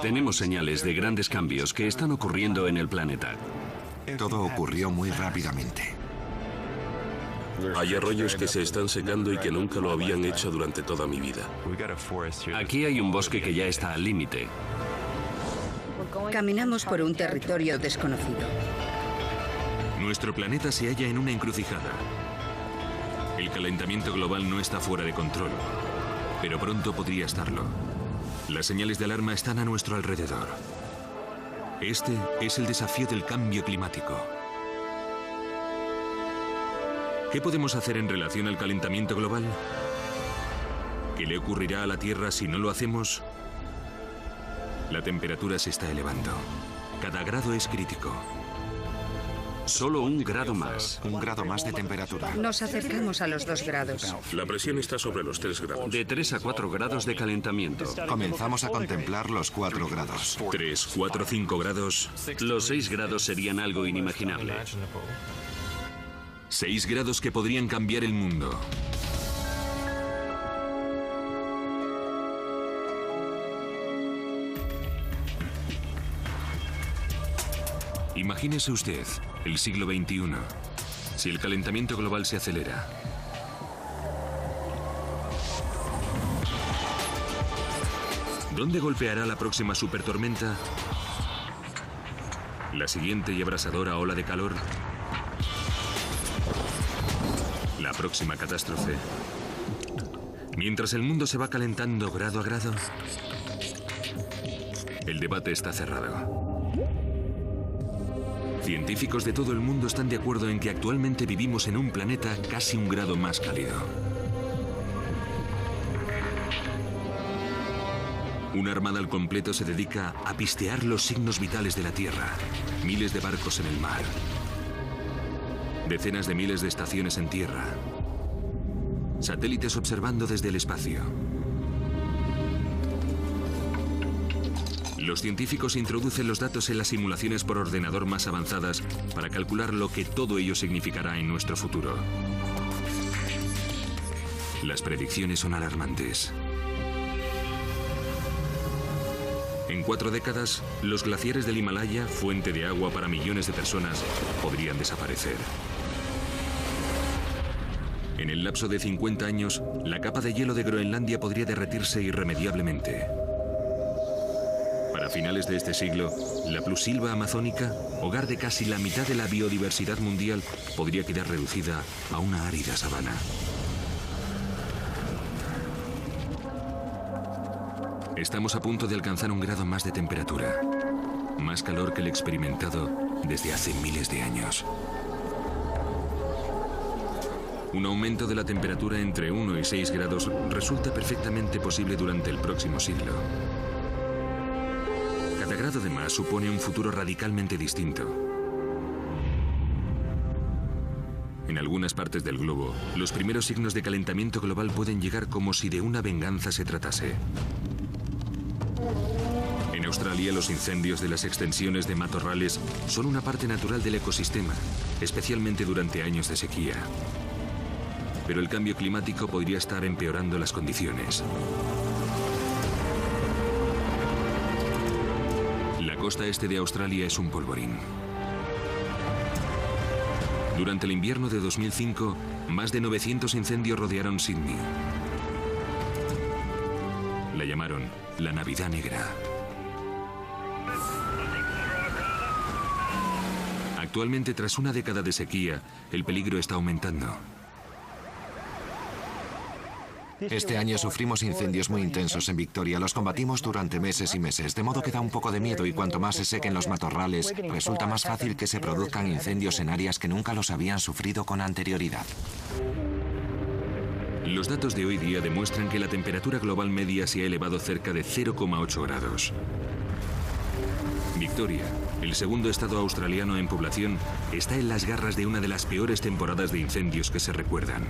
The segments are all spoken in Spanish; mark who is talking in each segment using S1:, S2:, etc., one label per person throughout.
S1: Tenemos señales de grandes cambios que están ocurriendo en el planeta.
S2: Todo ocurrió muy rápidamente.
S3: Hay arroyos que se están secando y que nunca lo habían hecho durante toda mi vida.
S1: Aquí hay un bosque que ya está al límite.
S4: Caminamos por un territorio desconocido.
S5: Nuestro planeta se halla en una encrucijada. El calentamiento global no está fuera de control, pero pronto podría estarlo. Las señales de alarma están a nuestro alrededor. Este es el desafío del cambio climático. ¿Qué podemos hacer en relación al calentamiento global? ¿Qué le ocurrirá a la Tierra si no lo hacemos? La temperatura se está elevando. Cada grado es crítico.
S1: Solo 1 grado más.
S2: 1 grado más de temperatura.
S4: Nos acercamos a los 2 grados.
S3: La presión está sobre los 3 grados.
S1: De 3 a 4 grados de calentamiento.
S2: Comenzamos a contemplar los 4 grados.
S5: 3, 4, 5 grados.
S1: Los 6 grados serían algo inimaginable.
S5: 6 grados que podrían cambiar el mundo. Imagínese usted, el siglo XXI, si el calentamiento global se acelera. ¿Dónde golpeará la próxima supertormenta? ¿La siguiente y abrasadora ola de calor? ¿La próxima catástrofe? Mientras el mundo se va calentando grado a grado, el debate está cerrado. Científicos de todo el mundo están de acuerdo en que actualmente vivimos en un planeta casi 1 grado más cálido. Una armada al completo se dedica a pistear los signos vitales de la Tierra. Miles de barcos en el mar. Decenas de miles de estaciones en tierra. Satélites observando desde el espacio. Los científicos introducen los datos en las simulaciones por ordenador más avanzadas para calcular lo que todo ello significará en nuestro futuro. Las predicciones son alarmantes. En 4 décadas, los glaciares del Himalaya, fuente de agua para millones de personas, podrían desaparecer. En el lapso de 50 años, la capa de hielo de Groenlandia podría derretirse irremediablemente. Para finales de este siglo, la plusilva amazónica, hogar de casi la mitad de la biodiversidad mundial, podría quedar reducida a una árida sabana. Estamos a punto de alcanzar 1 grado más de temperatura. Más calor que el experimentado desde hace miles de años. Un aumento de la temperatura entre 1 y 6 grados resulta perfectamente posible durante el próximo siglo. Cada grado de más supone un futuro radicalmente distinto. En algunas partes del globo, los primeros signos de calentamiento global pueden llegar como si de una venganza se tratase. En Australia, los incendios de las extensiones de matorrales son una parte natural del ecosistema, especialmente durante años de sequía. Pero el cambio climático podría estar empeorando las condiciones. La costa este de Australia es un polvorín. Durante el invierno de 2005, más de 900 incendios rodearon Sydney. La llamaron la Navidad Negra. Actualmente, tras una década de sequía, el peligro está aumentando.
S2: Este año sufrimos incendios muy intensos en Victoria. Los combatimos durante meses y meses, de modo que da un poco de miedo y cuanto más se sequen los matorrales, resulta más fácil que se produzcan incendios en áreas que nunca los habían sufrido con anterioridad.
S5: Los datos de hoy día demuestran que la temperatura global media se ha elevado cerca de 0,8 grados. Victoria, el segundo estado australiano en población, está en las garras de una de las peores temporadas de incendios que se recuerdan.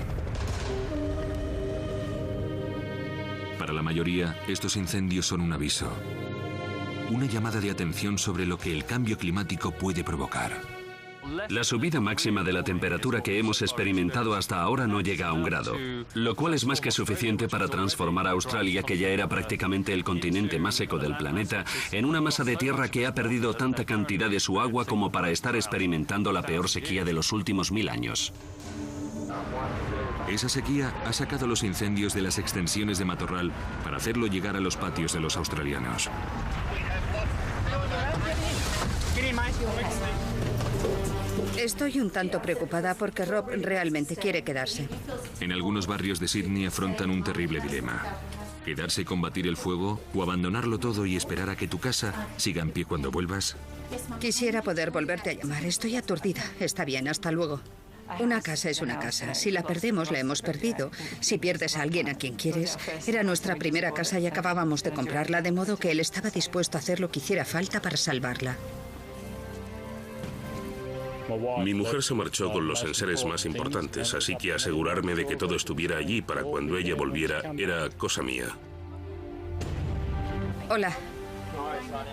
S5: Para la mayoría, estos incendios son un aviso, una llamada de atención sobre lo que el cambio climático puede provocar.
S1: La subida máxima de la temperatura que hemos experimentado hasta ahora no llega a 1 grado, lo cual es más que suficiente para transformar a Australia, que ya era prácticamente el continente más seco del planeta, en una masa de tierra que ha perdido tanta cantidad de su agua como para estar experimentando la peor sequía de los últimos 1000 años.
S5: Esa sequía ha sacado los incendios de las extensiones de matorral para hacerlo llegar a los patios de los australianos.
S4: Estoy un tanto preocupada porque Rob realmente quiere quedarse.
S5: En algunos barrios de Sydney afrontan un terrible dilema. ¿Quedarse y combatir el fuego o abandonarlo todo y esperar a que tu casa siga en pie cuando vuelvas?
S4: Quisiera poder volverte a llamar. Estoy aturdida. Está bien, hasta luego. Una casa es una casa. Si la perdemos, la hemos perdido. Si pierdes a alguien a quien quieres, era nuestra primera casa y acabábamos de comprarla, de modo que él estaba dispuesto a hacer lo que hiciera falta para salvarla.
S3: Mi mujer se marchó con los enseres más importantes, así que asegurarme de que todo estuviera allí para cuando ella volviera era cosa mía.
S4: Hola.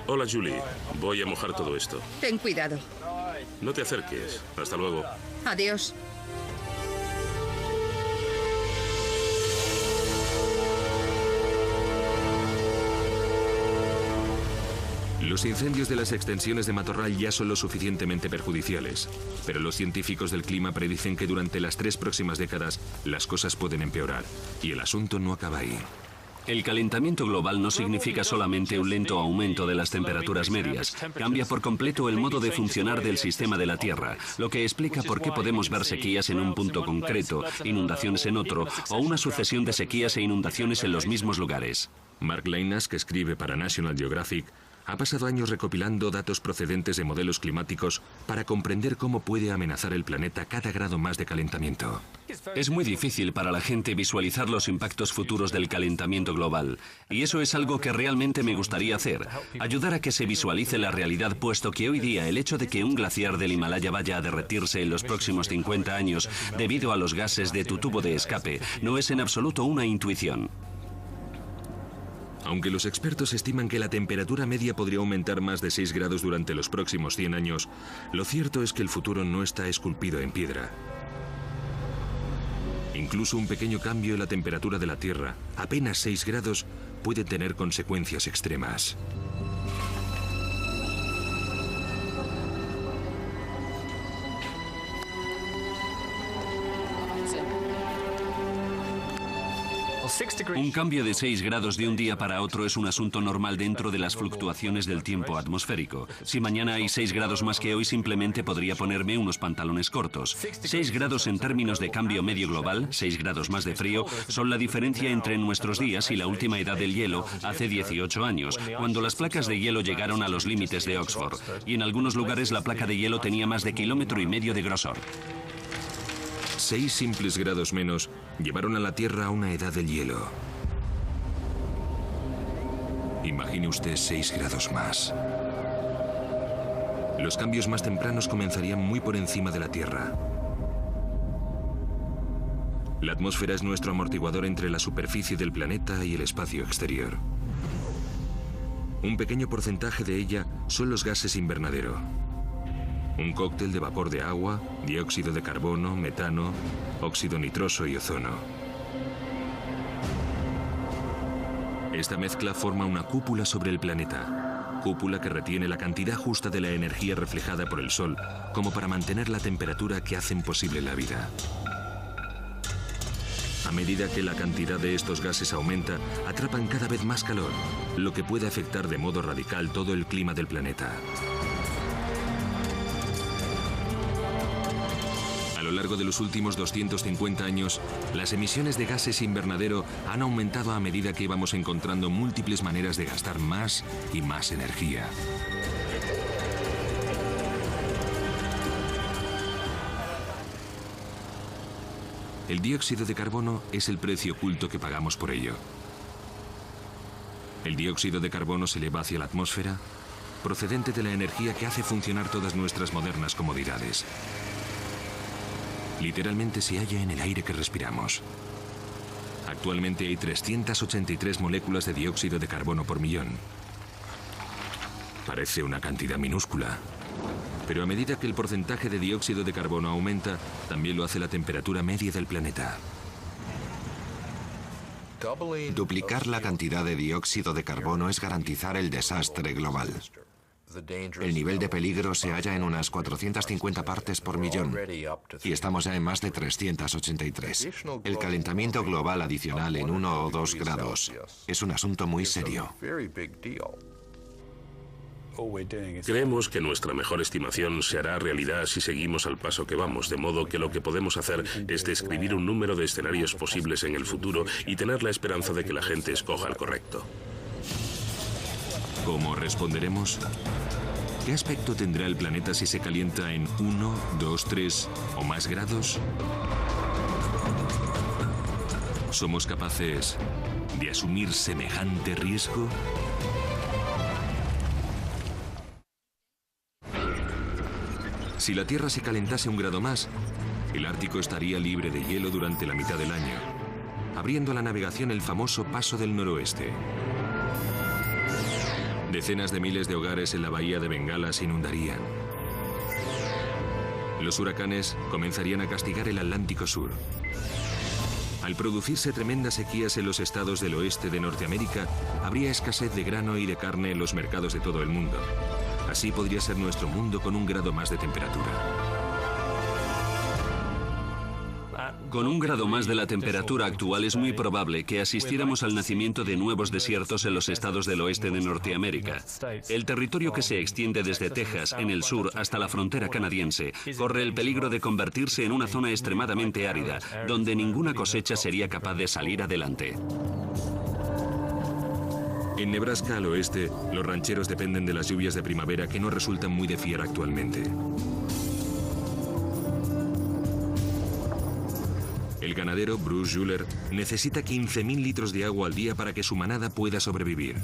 S3: Hola, Julie. Voy a mojar todo esto.
S4: Ten cuidado.
S3: No te acerques. Hasta luego.
S4: Adiós.
S5: Los incendios de las extensiones de matorral ya son lo suficientemente perjudiciales, pero los científicos del clima predicen que durante las 3 próximas décadas las cosas pueden empeorar, y el asunto no acaba ahí.
S1: El calentamiento global no significa solamente un lento aumento de las temperaturas medias. Cambia por completo el modo de funcionar del sistema de la Tierra, lo que explica por qué podemos ver sequías en un punto concreto, inundaciones en otro, o una sucesión de sequías e inundaciones en los mismos lugares.
S5: Mark Leinas, que escribe para National Geographic, ha pasado años recopilando datos procedentes de modelos climáticos para comprender cómo puede amenazar el planeta cada grado más de calentamiento.
S1: Es muy difícil para la gente visualizar los impactos futuros del calentamiento global, y eso es algo que realmente me gustaría hacer, ayudar a que se visualice la realidad, puesto que hoy día el hecho de que un glaciar del Himalaya vaya a derretirse en los próximos 50 años debido a los gases de tu tubo de escape no es en absoluto una intuición.
S5: Aunque los expertos estiman que la temperatura media podría aumentar más de 6 grados durante los próximos 100 años, lo cierto es que el futuro no está esculpido en piedra. Incluso un pequeño cambio en la temperatura de la Tierra, apenas 6 grados, puede tener consecuencias extremas.
S1: Un cambio de 6 grados de un día para otro es un asunto normal dentro de las fluctuaciones del tiempo atmosférico. Si mañana hay 6 grados más que hoy, simplemente podría ponerme unos pantalones cortos. 6 grados en términos de cambio medio global, 6 grados más de frío, son la diferencia entre nuestros días y la última edad del hielo hace 18 años, cuando las placas de hielo llegaron a los límites de Oxford, y en algunos lugares la placa de hielo tenía más de 1,5 kilómetros de grosor.
S5: 6 simples grados menos llevaron a la Tierra a una edad del hielo. Imagine usted 6 grados más. Los cambios más tempranos comenzarían muy por encima de la Tierra. La atmósfera es nuestro amortiguador entre la superficie del planeta y el espacio exterior. Un pequeño porcentaje de ella son los gases invernadero. Un cóctel de vapor de agua, dióxido de carbono, metano, óxido nitroso y ozono. Esta mezcla forma una cúpula sobre el planeta. Cúpula que retiene la cantidad justa de la energía reflejada por el Sol, como para mantener la temperatura que hacen posible la vida. A medida que la cantidad de estos gases aumenta, atrapan cada vez más calor, lo que puede afectar de modo radical todo el clima del planeta. A lo largo de los últimos 250 años, las emisiones de gases invernadero han aumentado a medida que íbamos encontrando múltiples maneras de gastar más y más energía. El dióxido de carbono es el precio oculto que pagamos por ello. El dióxido de carbono se eleva hacia la atmósfera, procedente de la energía que hace funcionar todas nuestras modernas comodidades. Literalmente se halla en el aire que respiramos. Actualmente hay 383 moléculas de dióxido de carbono por millón. Parece una cantidad minúscula, Pero a medida que el porcentaje de dióxido de carbono aumenta, también lo hace la temperatura media del planeta.
S2: Duplicar la cantidad de dióxido de carbono es garantizar el desastre global. El nivel de peligro se halla en unas 450 partes por millón y estamos ya en más de 383. El calentamiento global adicional en 1 o 2 grados es un asunto muy serio.
S3: Creemos que nuestra mejor estimación se hará realidad si seguimos al paso que vamos, de modo que lo que podemos hacer es describir un número de escenarios posibles en el futuro y tener la esperanza de que la gente escoja el correcto.
S5: ¿Cómo responderemos? ¿Qué aspecto tendrá el planeta si se calienta en 1, 2, 3 o más grados? ¿Somos capaces de asumir semejante riesgo? Si la Tierra se calentase 1 grado más, el Ártico estaría libre de hielo durante la mitad del año, abriendo a la navegación el famoso Paso del Noroeste. Decenas de miles de hogares en la bahía de Bengala se inundarían. Los huracanes comenzarían a castigar el Atlántico Sur. Al producirse tremendas sequías en los estados del oeste de Norteamérica, habría escasez de grano y de carne en los mercados de todo el mundo. Así podría ser nuestro mundo con 1 grado más de temperatura.
S1: Con 1 grado más de la temperatura actual es muy probable que asistiéramos al nacimiento de nuevos desiertos en los estados del oeste de Norteamérica. El territorio que se extiende desde Texas, en el sur, hasta la frontera canadiense, corre el peligro de convertirse en una zona extremadamente árida, donde ninguna cosecha sería capaz de salir adelante.
S5: En Nebraska, al oeste, los rancheros dependen de las lluvias de primavera que no resultan muy de fiar actualmente. El ganadero Bruce Juller necesita 15.000 litros de agua al día para que su manada pueda sobrevivir.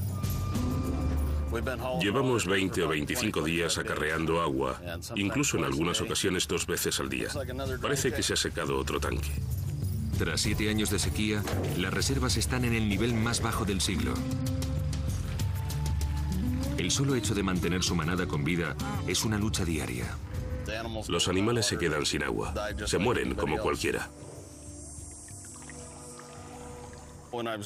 S3: Llevamos 20 o 25 días acarreando agua, incluso en algunas ocasiones 2 veces al día. Parece que se ha secado otro tanque.
S5: Tras 7 años de sequía, las reservas están en el nivel más bajo del siglo. El solo hecho de mantener su manada con vida es una lucha diaria.
S3: Los animales se quedan sin agua. Se mueren como cualquiera.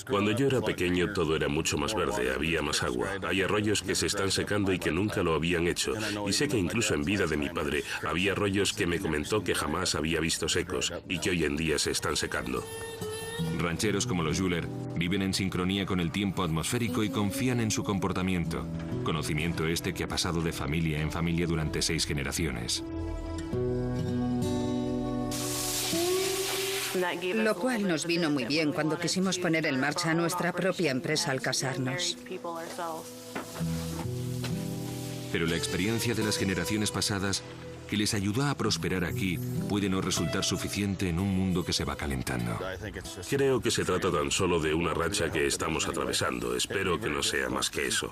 S3: Cuando yo era pequeño todo era mucho más verde, había más agua. Hay arroyos que se están secando y que nunca lo habían hecho. Y sé que incluso en vida de mi padre había arroyos que me comentó que jamás había visto secos y que hoy en día se están secando.
S5: Rancheros como los Juller viven en sincronía con el tiempo atmosférico y confían en su comportamiento. Conocimiento este que ha pasado de familia en familia durante 6 generaciones.
S4: Lo cual nos vino muy bien cuando quisimos poner en marcha nuestra propia empresa al casarnos.
S5: Pero la experiencia de las generaciones pasadas que les ayudó a prosperar aquí puede no resultar suficiente en un mundo que se va calentando.
S3: Creo que se trata tan solo de una racha que estamos atravesando. Espero que no sea más que eso.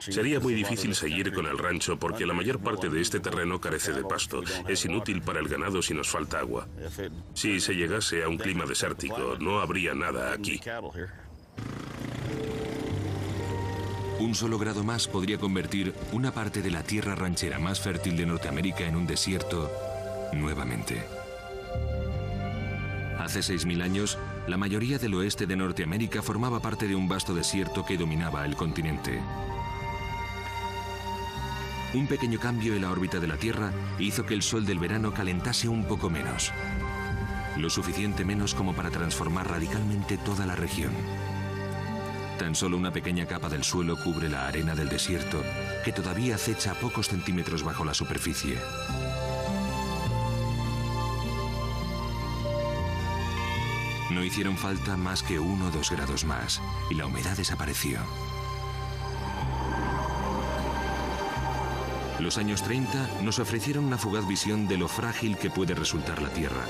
S3: Sería muy difícil seguir con el rancho porque la mayor parte de este terreno carece de pasto. Es inútil para el ganado si nos falta agua. Si se llegase a un clima desértico, no habría nada aquí.
S5: Un solo grado más podría convertir una parte de la tierra ranchera más fértil de Norteamérica en un desierto nuevamente. Hace 6.000 años, la mayoría del oeste de Norteamérica formaba parte de un vasto desierto que dominaba el continente. Un pequeño cambio en la órbita de la Tierra hizo que el sol del verano calentase un poco menos. Lo suficiente menos como para transformar radicalmente toda la región. Tan solo una pequeña capa del suelo cubre la arena del desierto, que todavía acecha a pocos centímetros bajo la superficie. No hicieron falta más que 1 o 2 grados más, y la humedad desapareció. Los años 30 nos ofrecieron una fugaz visión de lo frágil que puede resultar la Tierra.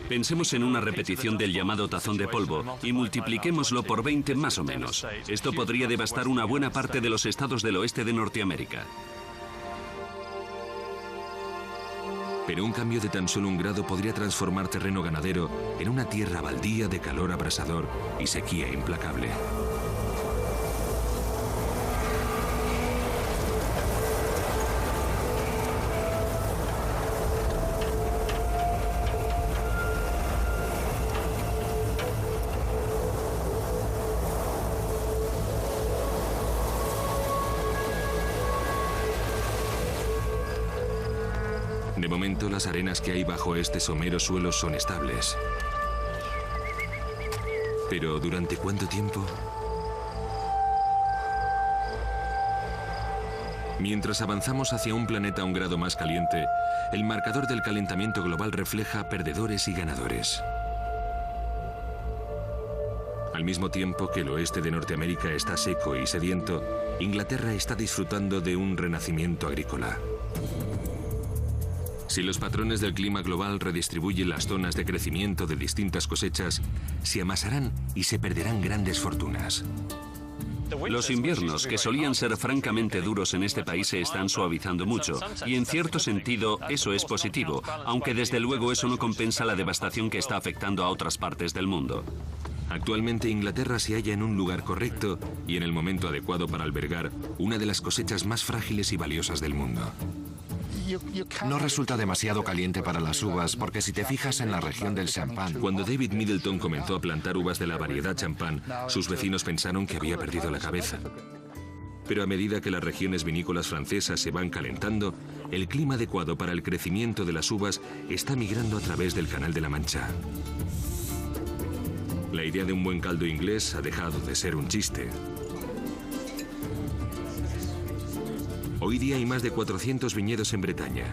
S1: Pensemos en una repetición del llamado tazón de polvo y multipliquémoslo por 20 más o menos. Esto podría devastar una buena parte de los estados del oeste de Norteamérica.
S5: Pero un cambio de tan solo 1 grado podría transformar terreno ganadero en una tierra baldía de calor abrasador y sequía implacable. De momento, las arenas que hay bajo este somero suelo son estables. Pero ¿durante cuánto tiempo? Mientras avanzamos hacia un planeta 1 grado más caliente, el marcador del calentamiento global refleja perdedores y ganadores. Al mismo tiempo que el oeste de Norteamérica está seco y sediento, Inglaterra está disfrutando de un renacimiento agrícola. Si los patrones del clima global redistribuyen las zonas de crecimiento de distintas cosechas, se amasarán y se perderán grandes fortunas.
S1: Los inviernos, que solían ser francamente duros en este país, se están suavizando mucho. Y en cierto sentido, eso es positivo, aunque desde luego eso no compensa la devastación que está afectando a otras partes del mundo.
S5: Actualmente Inglaterra se halla en un lugar correcto y en el momento adecuado para albergar una de las cosechas más frágiles y valiosas del mundo.
S2: No resulta demasiado caliente para las uvas porque si te fijas en la región del champán...
S5: Cuando David Middleton comenzó a plantar uvas de la variedad champán, sus vecinos pensaron que había perdido la cabeza. Pero a medida que las regiones vinícolas francesas se van calentando, el clima adecuado para el crecimiento de las uvas está migrando a través del Canal de la Mancha. La idea de un buen caldo inglés ha dejado de ser un chiste. Hoy día hay más de 400 viñedos en Bretaña.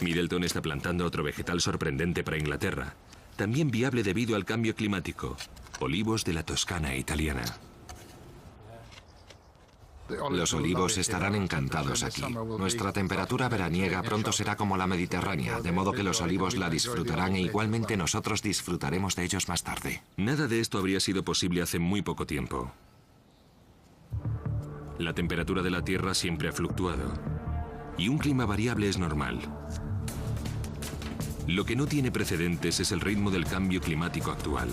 S5: Middleton está plantando otro vegetal sorprendente para Inglaterra, también viable debido al cambio climático: olivos de la Toscana italiana.
S2: Los olivos estarán encantados aquí. Nuestra temperatura veraniega pronto será como la mediterránea, de modo que los olivos la disfrutarán e igualmente nosotros disfrutaremos de ellos más tarde.
S5: Nada de esto habría sido posible hace muy poco tiempo. La temperatura de la Tierra siempre ha fluctuado, y un clima variable es normal. Lo que no tiene precedentes es el ritmo del cambio climático actual.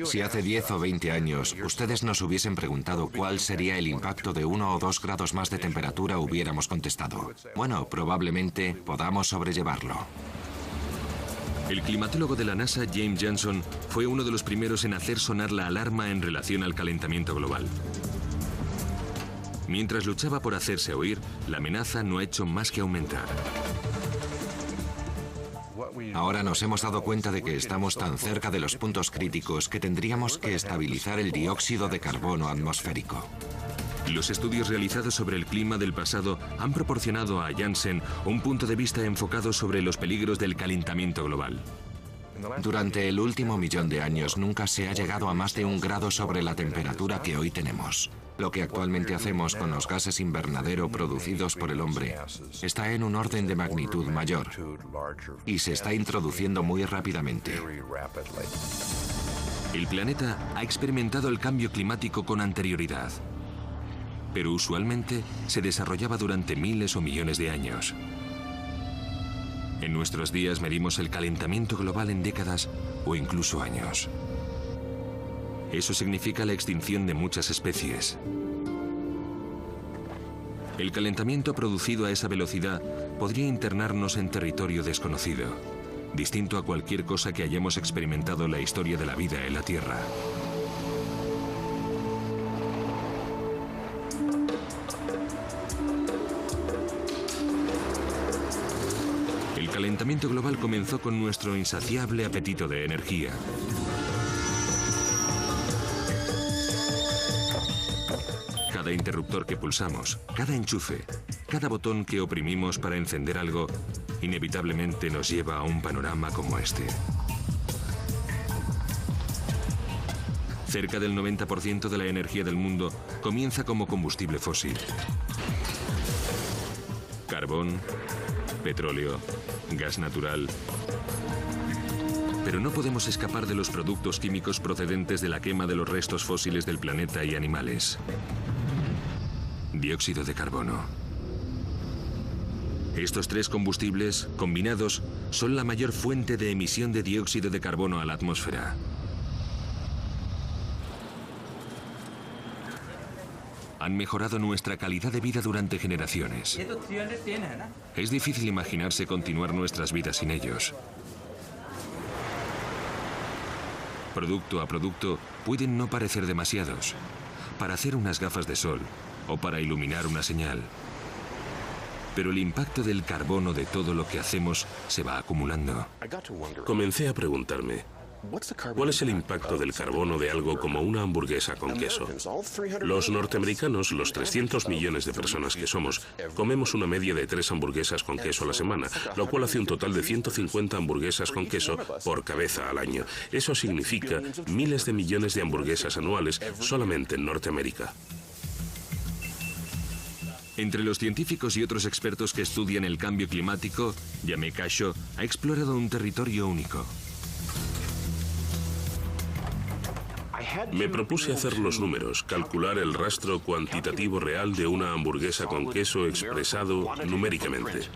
S2: Si hace 10 o 20 años ustedes nos hubiesen preguntado cuál sería el impacto de 1 o 2 grados más de temperatura, hubiéramos contestado: bueno, probablemente podamos sobrellevarlo.
S5: El climatólogo de la NASA, James Johnson, fue uno de los primeros en hacer sonar la alarma en relación al calentamiento global. Mientras luchaba por hacerse oír, la amenaza no ha hecho más que aumentar.
S2: Ahora nos hemos dado cuenta de que estamos tan cerca de los puntos críticos que tendríamos que estabilizar el dióxido de carbono atmosférico.
S5: Los estudios realizados sobre el clima del pasado han proporcionado a Janssen un punto de vista enfocado sobre los peligros del calentamiento global.
S2: Durante el último millón de años nunca se ha llegado a más de 1 grado sobre la temperatura que hoy tenemos. Lo que actualmente hacemos con los gases invernadero producidos por el hombre está en un orden de magnitud mayor y se está introduciendo muy rápidamente.
S5: El planeta ha experimentado el cambio climático con anterioridad, pero usualmente se desarrollaba durante miles o millones de años. En nuestros días medimos el calentamiento global en décadas o incluso años. Eso significa la extinción de muchas especies. El calentamiento producido a esa velocidad podría internarnos en territorio desconocido, distinto a cualquier cosa que hayamos experimentado en la historia de la vida en la Tierra. El calentamiento global comenzó con nuestro insaciable apetito de energía. Cada interruptor que pulsamos, cada enchufe, cada botón que oprimimos para encender algo, inevitablemente nos lleva a un panorama como este. Cerca del 90% de la energía del mundo comienza como combustible fósil. Carbón, petróleo, gas natural. Pero no podemos escapar de los productos químicos procedentes de la quema de los restos fósiles del planeta y animales. Dióxido de carbono. Estos 3 combustibles, combinados, son la mayor fuente de emisión de dióxido de carbono a la atmósfera. Han mejorado nuestra calidad de vida durante generaciones. Es difícil imaginarse continuar nuestras vidas sin ellos. producto a producto, pueden no parecer demasiados. Para hacer unas gafas de sol o para iluminar una señal. Pero el impacto del carbono de todo lo que hacemos se va acumulando.
S3: Comencé a preguntarme, ¿cuál es el impacto del carbono de algo como una hamburguesa con queso? Los norteamericanos, los 300 millones de personas que somos, comemos una media de 3 hamburguesas con queso a la semana, lo cual hace un total de 150 hamburguesas con queso por cabeza al año. Eso significa miles de millones de hamburguesas anuales solamente en Norteamérica.
S5: Entre los científicos y otros expertos que estudian el cambio climático, Yamé Casho ha explorado un territorio único.
S3: Me propuse hacer los números, calcular el rastro cuantitativo real de una hamburguesa con queso expresado numéricamente.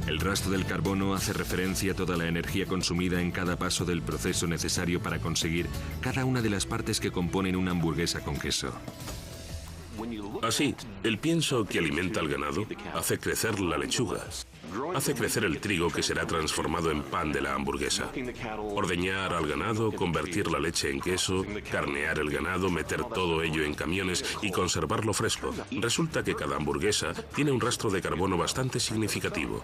S5: El rastro del carbono hace referencia a toda la energía consumida en cada paso del proceso necesario para conseguir cada una de las partes que componen una hamburguesa con queso.
S3: Así, el pienso que alimenta al ganado hace crecer la lechuga, hace crecer el trigo que será transformado en pan de la hamburguesa, ordeñar al ganado, convertir la leche en queso, carnear el ganado, meter todo ello en camiones y conservarlo fresco. Resulta que cada hamburguesa tiene un rastro de carbono bastante significativo.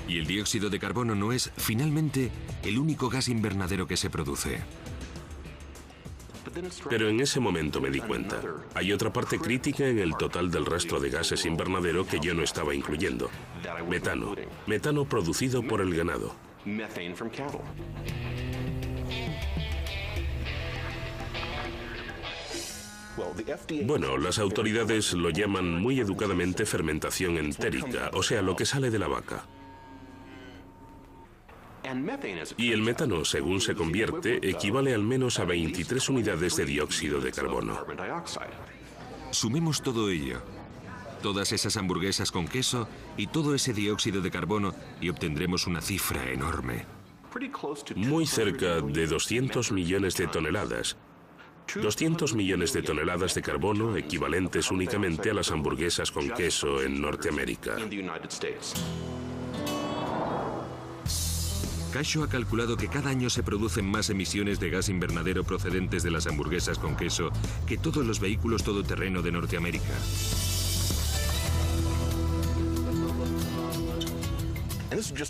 S5: Y el dióxido de carbono no es, finalmente, el único gas invernadero que se produce.
S3: Pero en ese momento me di cuenta. Hay otra parte crítica en el total del rastro de gases invernadero que yo no estaba incluyendo. Metano. Metano producido por el ganado. Bueno, las autoridades lo llaman muy educadamente fermentación entérica, o sea, lo que sale de la vaca. Y el metano, según se convierte, equivale al menos a 23 unidades de dióxido de carbono.
S5: Sumemos todo ello, todas esas hamburguesas con queso y todo ese dióxido de carbono y obtendremos una cifra enorme.
S3: Muy cerca de 200 millones de toneladas. 200 millones de toneladas de carbono equivalentes únicamente a las hamburguesas con queso en Norteamérica.
S5: Casho ha calculado que cada año se producen más emisiones de gas invernadero procedentes de las hamburguesas con queso que todos los vehículos todoterreno de Norteamérica.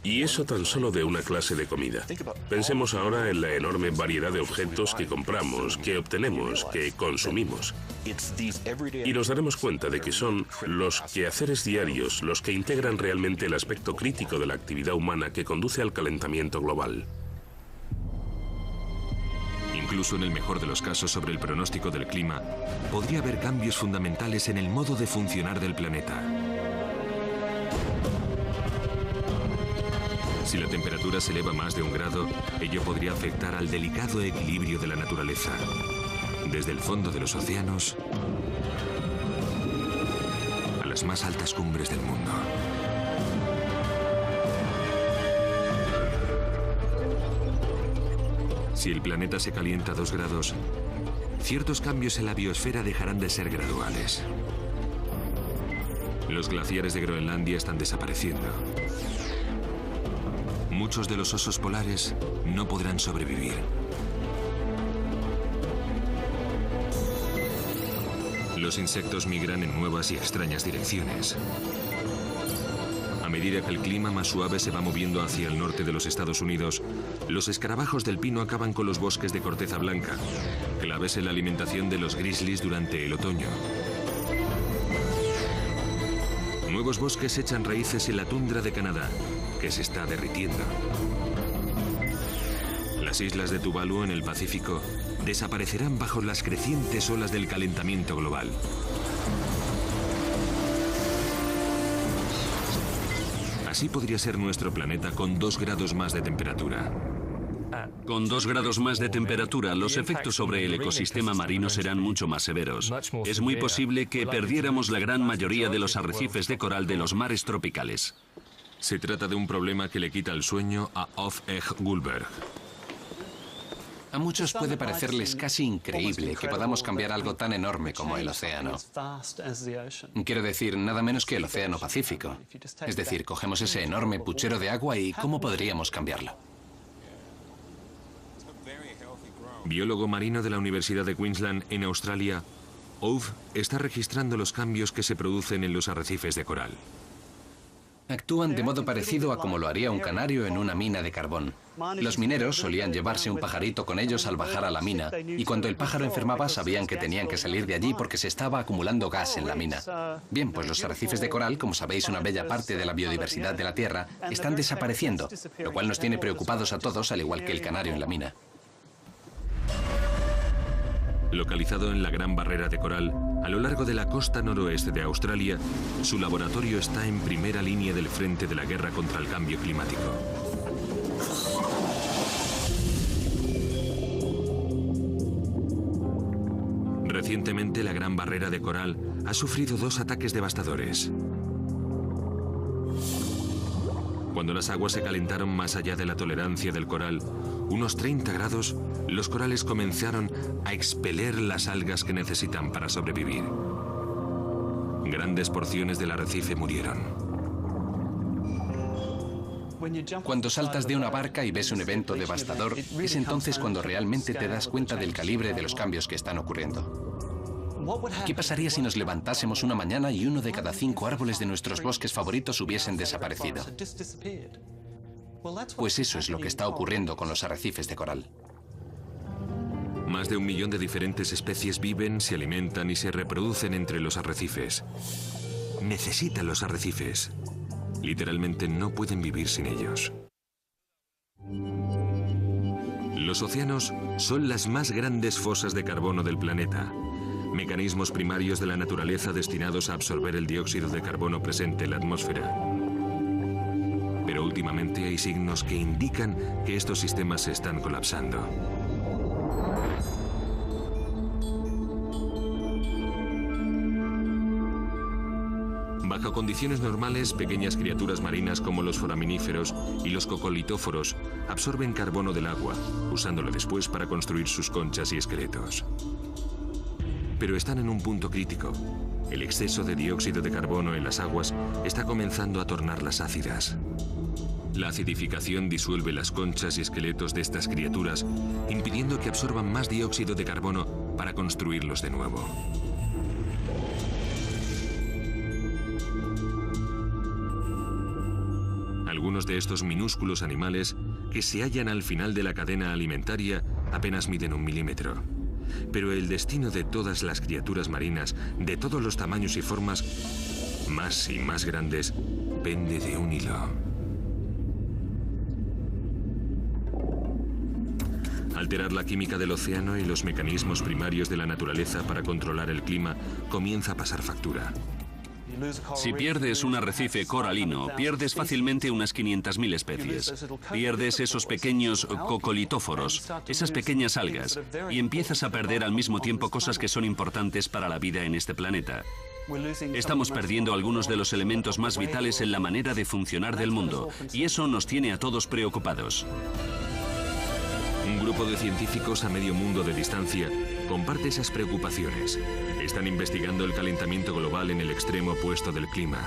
S3: Y eso tan solo de una clase de comida. Pensemos ahora en la enorme variedad de objetos que compramos, que obtenemos, que consumimos. Y nos daremos cuenta de que son los quehaceres diarios los que integran realmente el aspecto crítico de la actividad humana que conduce al calentamiento global.
S5: Incluso en el mejor de los casos sobre el pronóstico del clima, podría haber cambios fundamentales en el modo de funcionar del planeta. Si la temperatura se eleva más de 1 grado, ello podría afectar al delicado equilibrio de la naturaleza, desde el fondo de los océanos a las más altas cumbres del mundo. Si el planeta se calienta 2 grados, ciertos cambios en la biosfera dejarán de ser graduales. Los glaciares de Groenlandia están desapareciendo. Muchos de los osos polares no podrán sobrevivir. Los insectos migran en nuevas y extrañas direcciones. A medida que el clima más suave se va moviendo hacia el norte de los Estados Unidos, los escarabajos del pino acaban con los bosques de corteza blanca, claves en la alimentación de los grizzlies durante el otoño. Nuevos bosques echan raíces en la tundra de Canadá, que se está derritiendo. Las islas de Tuvalu en el Pacífico desaparecerán bajo las crecientes olas del calentamiento global. Así podría ser nuestro planeta con 2 grados más de temperatura.
S1: Con 2 grados más de temperatura, los efectos sobre el ecosistema marino serán mucho más severos. Es muy posible que perdiéramos la gran mayoría de los arrecifes de coral de los mares tropicales.
S5: Se trata de un problema que le quita el sueño a Ove Gullberg.
S6: A muchos puede parecerles casi increíble que podamos cambiar algo tan enorme como el océano. Quiero decir, nada menos que el océano Pacífico. Es decir, cogemos ese enorme puchero de agua y ¿cómo podríamos cambiarlo?
S5: Biólogo marino de la Universidad de Queensland en Australia, Ove está registrando los cambios que se producen en los arrecifes de coral.
S6: Actúan de modo parecido a como lo haría un canario en una mina de carbón. Los mineros solían llevarse un pajarito con ellos al bajar a la mina, y cuando el pájaro enfermaba sabían que tenían que salir de allí porque se estaba acumulando gas en la mina. Bien, pues los arrecifes de coral, como sabéis, una bella parte de la biodiversidad de la Tierra, están desapareciendo, lo cual nos tiene preocupados a todos, al igual que el canario en la mina.
S5: Localizado en la Gran Barrera de Coral, a lo largo de la costa noroeste de Australia, su laboratorio está en primera línea del frente de la guerra contra el cambio climático. Recientemente, la Gran Barrera de Coral ha sufrido 2 ataques devastadores. Cuando las aguas se calentaron más allá de la tolerancia del coral, unos 30 grados, los corales comenzaron a expeler las algas que necesitan para sobrevivir. Grandes porciones del arrecife murieron.
S6: Cuando saltas de una barca y ves un evento devastador, es entonces cuando realmente te das cuenta del calibre de los cambios que están ocurriendo. ¿Qué pasaría si nos levantásemos una mañana y 1 de cada 5 árboles de nuestros bosques favoritos hubiesen desaparecido? Pues eso es lo que está ocurriendo con los arrecifes de coral.
S5: Más de 1 millón de diferentes especies viven, se alimentan y se reproducen entre los arrecifes. Necesitan los arrecifes. Literalmente no pueden vivir sin ellos. Los océanos son las más grandes fosas de carbono del planeta. Mecanismos primarios de la naturaleza destinados a absorber el dióxido de carbono presente en la atmósfera. Pero últimamente hay signos que indican que estos sistemas se están colapsando. Bajo condiciones normales, pequeñas criaturas marinas como los foraminíferos y los cocolitóforos absorben carbono del agua, usándolo después para construir sus conchas y esqueletos. Pero están en un punto crítico. El exceso de dióxido de carbono en las aguas está comenzando a tornarlas ácidas. La acidificación disuelve las conchas y esqueletos de estas criaturas, impidiendo que absorban más dióxido de carbono para construirlos de nuevo. Algunos de estos minúsculos animales, que se hallan al final de la cadena alimentaria, apenas miden 1 milímetro. Pero el destino de todas las criaturas marinas, de todos los tamaños y formas, más y más grandes, pende de un hilo. Alterar la química del océano y los mecanismos primarios de la naturaleza para controlar el clima comienza a pasar factura.
S1: Si pierdes un arrecife coralino, pierdes fácilmente unas 500.000 especies. Pierdes esos pequeños cocolitóforos, esas pequeñas algas, y empiezas a perder al mismo tiempo cosas que son importantes para la vida en este planeta. Estamos perdiendo algunos de los elementos más vitales en la manera de funcionar del mundo, y eso nos tiene a todos preocupados.
S5: Un grupo de científicos a medio mundo de distancia comparte esas preocupaciones. Están investigando el calentamiento global en el extremo opuesto del clima.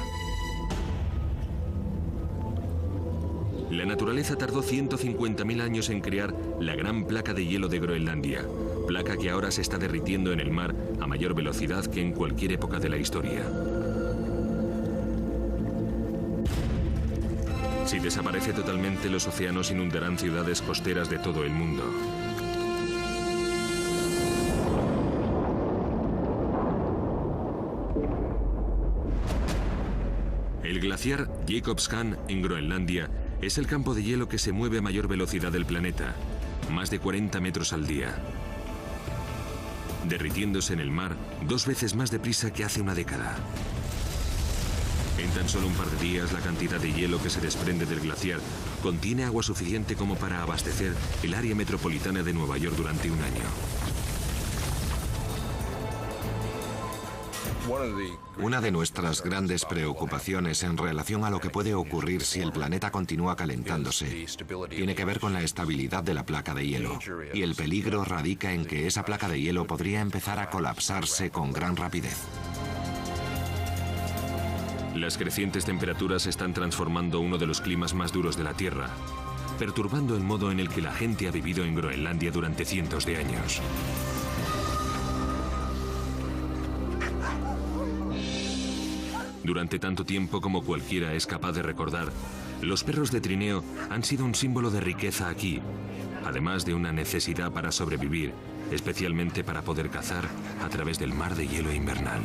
S5: La naturaleza tardó 150.000 años en crear la gran placa de hielo de Groenlandia, placa que ahora se está derritiendo en el mar a mayor velocidad que en cualquier época de la historia. Si desaparece totalmente, los océanos inundarán ciudades costeras de todo el mundo. El glaciar Jakobshavn en Groenlandia es el campo de hielo que se mueve a mayor velocidad del planeta, más de 40 metros al día, derritiéndose en el mar 2 veces más deprisa que hace una década. En tan solo un par de días, la cantidad de hielo que se desprende del glaciar contiene agua suficiente como para abastecer el área metropolitana de Nueva York durante un año.
S2: Una de nuestras grandes preocupaciones en relación a lo que puede ocurrir si el planeta continúa calentándose tiene que ver con la estabilidad de la placa de hielo. Y el peligro radica en que esa placa de hielo podría empezar a colapsarse con gran rapidez.
S5: Las crecientes temperaturas están transformando uno de los climas más duros de la Tierra. perturbando el modo en el que la gente ha vivido en Groenlandia durante cientos de años. Durante tanto tiempo como cualquiera es capaz de recordar, los perros de trineo han sido un símbolo de riqueza aquí, además de una necesidad para sobrevivir, especialmente para poder cazar a través del mar de hielo invernal.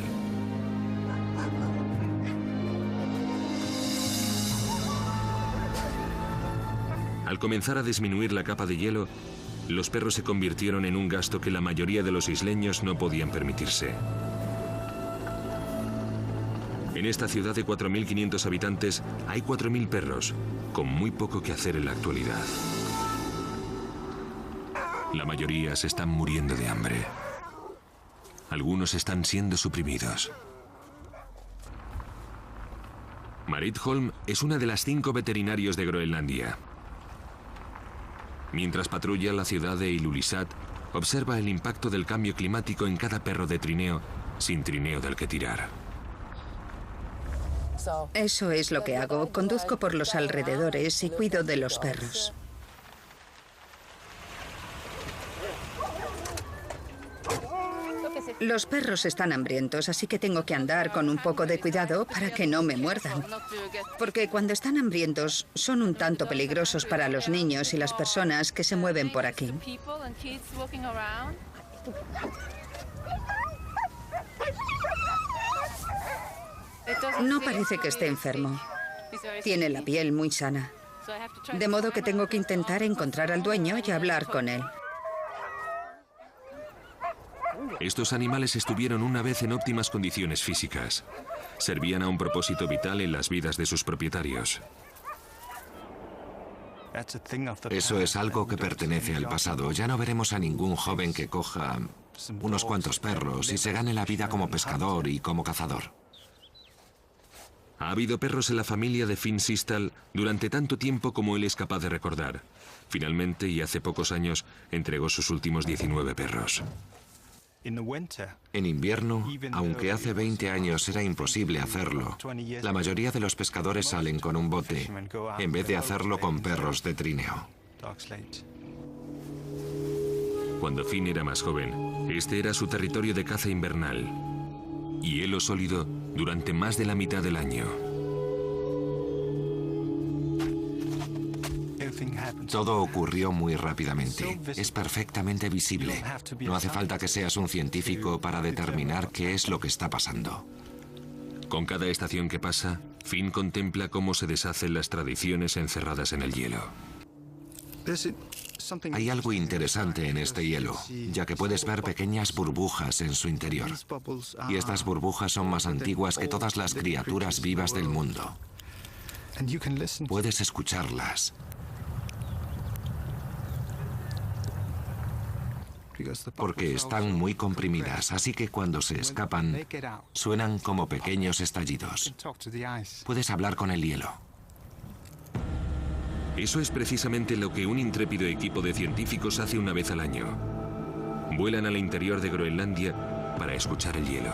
S5: Al comenzar a disminuir la capa de hielo, los perros se convirtieron en un gasto que la mayoría de los isleños no podían permitirse. En esta ciudad de 4.500 habitantes hay 4.000 perros, con muy poco que hacer en la actualidad. La mayoría se están muriendo de hambre. Algunos están siendo suprimidos. Marit Holm es una de las 5 veterinarios de Groenlandia. Mientras patrulla la ciudad de Ilulissat, observa el impacto del cambio climático en cada perro de trineo, sin trineo del que tirar.
S4: Eso es lo que hago. Conduzco por los alrededores y cuido de los perros. Los perros están hambrientos, así que tengo que andar con un poco de cuidado para que no me muerdan. Porque cuando están hambrientos son un tanto peligrosos para los niños y las personas que se mueven por aquí. No parece que esté enfermo. Tiene la piel muy sana. De modo que tengo que intentar encontrar al dueño y hablar con él.
S5: Estos animales estuvieron una vez en óptimas condiciones físicas. Servían a un propósito vital en las vidas de sus propietarios.
S2: Eso es algo que pertenece al pasado. Ya no veremos a ningún joven que coja unos cuantos perros y se gane la vida como pescador y como cazador.
S5: Ha habido perros en la familia de Finn Sistal durante tanto tiempo como él es capaz de recordar. Finalmente, y hace pocos años, entregó sus últimos 19 perros.
S2: En invierno, aunque hace 20 años era imposible hacerlo, la mayoría de los pescadores salen con un bote, en vez de hacerlo con perros de trineo.
S5: Cuando Finn era más joven, este era su territorio de caza invernal. Hielo sólido durante más de la mitad del año.
S2: Todo ocurrió muy rápidamente. Es perfectamente visible. No hace falta que seas un científico para determinar qué es lo que está pasando.
S5: Con cada estación que pasa, Finn contempla cómo se deshacen las tradiciones encerradas en el hielo.
S2: Hay algo interesante en este hielo, ya que puedes ver pequeñas burbujas en su interior. Y estas burbujas son más antiguas que todas las criaturas vivas del mundo. Puedes escucharlas. Porque están muy comprimidas, así que cuando se escapan, suenan como pequeños estallidos. Puedes hablar con el hielo.
S5: Eso es precisamente lo que un intrépido equipo de científicos hace una vez al año. Vuelan al interior de Groenlandia para escuchar el hielo.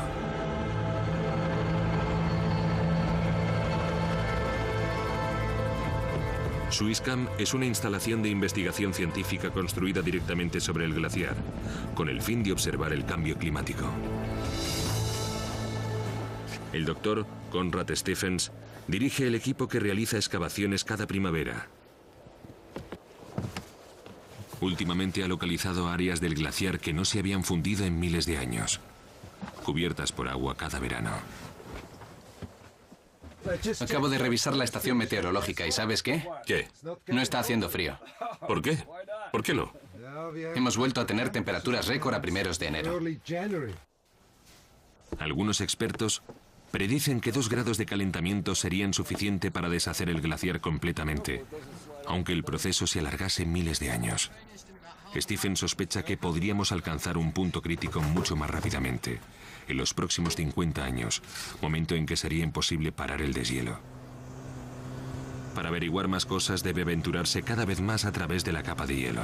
S5: Suiscam es una instalación de investigación científica construida directamente sobre el glaciar, con el fin de observar el cambio climático. El doctor Conrad Stephens dirige el equipo que realiza excavaciones cada primavera. Últimamente ha localizado áreas del glaciar que no se habían fundido en miles de años, cubiertas por agua cada verano.
S6: Acabo de revisar la estación meteorológica y ¿sabes qué?
S3: ¿Qué?
S6: No está haciendo frío.
S3: ¿Por qué? ¿Por qué no?
S6: Hemos vuelto a tener temperaturas récord a primeros de enero.
S5: Algunos expertos predicen que 2 grados de calentamiento serían suficiente para deshacer el glaciar completamente, aunque el proceso se alargase miles de años. Stephen sospecha que podríamos alcanzar un punto crítico mucho más rápidamente, en los próximos 50 años, momento en que sería imposible parar el deshielo. Para averiguar más cosas debe aventurarse cada vez más a través de la capa de hielo.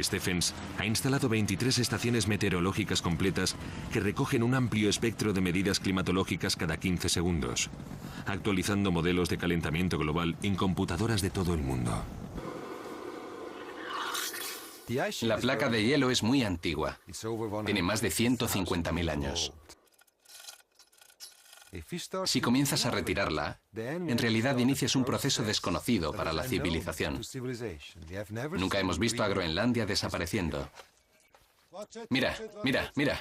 S5: Stephens ha instalado 23 estaciones meteorológicas completas que recogen un amplio espectro de medidas climatológicas cada 15 segundos, actualizando modelos de calentamiento global en computadoras de todo el mundo.
S6: La placa de hielo es muy antigua. Tiene más de 150.000 años. Si comienzas a retirarla, en realidad inicias un proceso desconocido para la civilización. Nunca hemos visto a Groenlandia desapareciendo. Mira, mira, mira.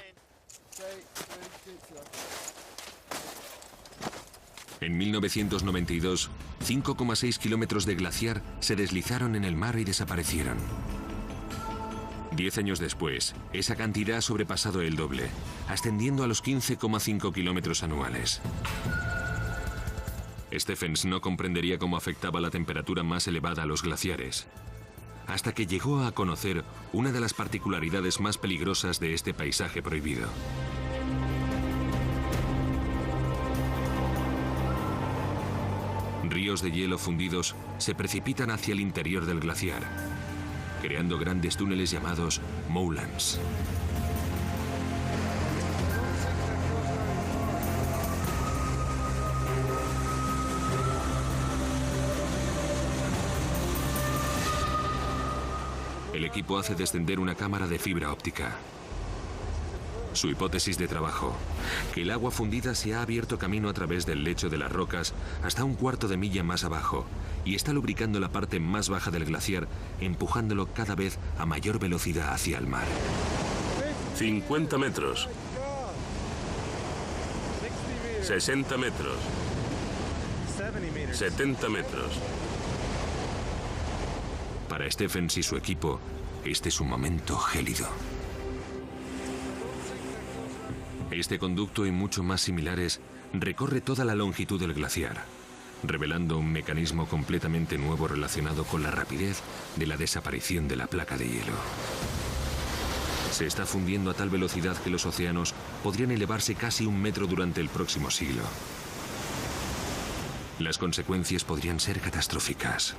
S5: En 1992, 5,6 kilómetros de glaciar se deslizaron en el mar y desaparecieron. 10 años después, esa cantidad ha sobrepasado el doble, ascendiendo a los 15,5 kilómetros anuales. Stephens no comprendería cómo afectaba la temperatura más elevada a los glaciares, hasta que llegó a conocer una de las particularidades más peligrosas de este paisaje prohibido. Ríos de hielo fundidos se precipitan hacia el interior del glaciar, creando grandes túneles llamados moulins. El equipo hace descender una cámara de fibra óptica. Su hipótesis de trabajo: que el agua fundida se ha abierto camino a través del lecho de las rocas hasta un cuarto de milla más abajo y está lubricando la parte más baja del glaciar, empujándolo cada vez a mayor velocidad hacia el mar.
S3: 50 metros. 60 metros. 70 metros.
S5: Para Stephens y su equipo, este es un momento gélido. Este conducto y mucho más similares recorre toda la longitud del glaciar, revelando un mecanismo completamente nuevo relacionado con la rapidez de la desaparición de la placa de hielo. Se está fundiendo a tal velocidad que los océanos podrían elevarse casi 1 metro durante el próximo siglo. Las consecuencias podrían ser catastróficas.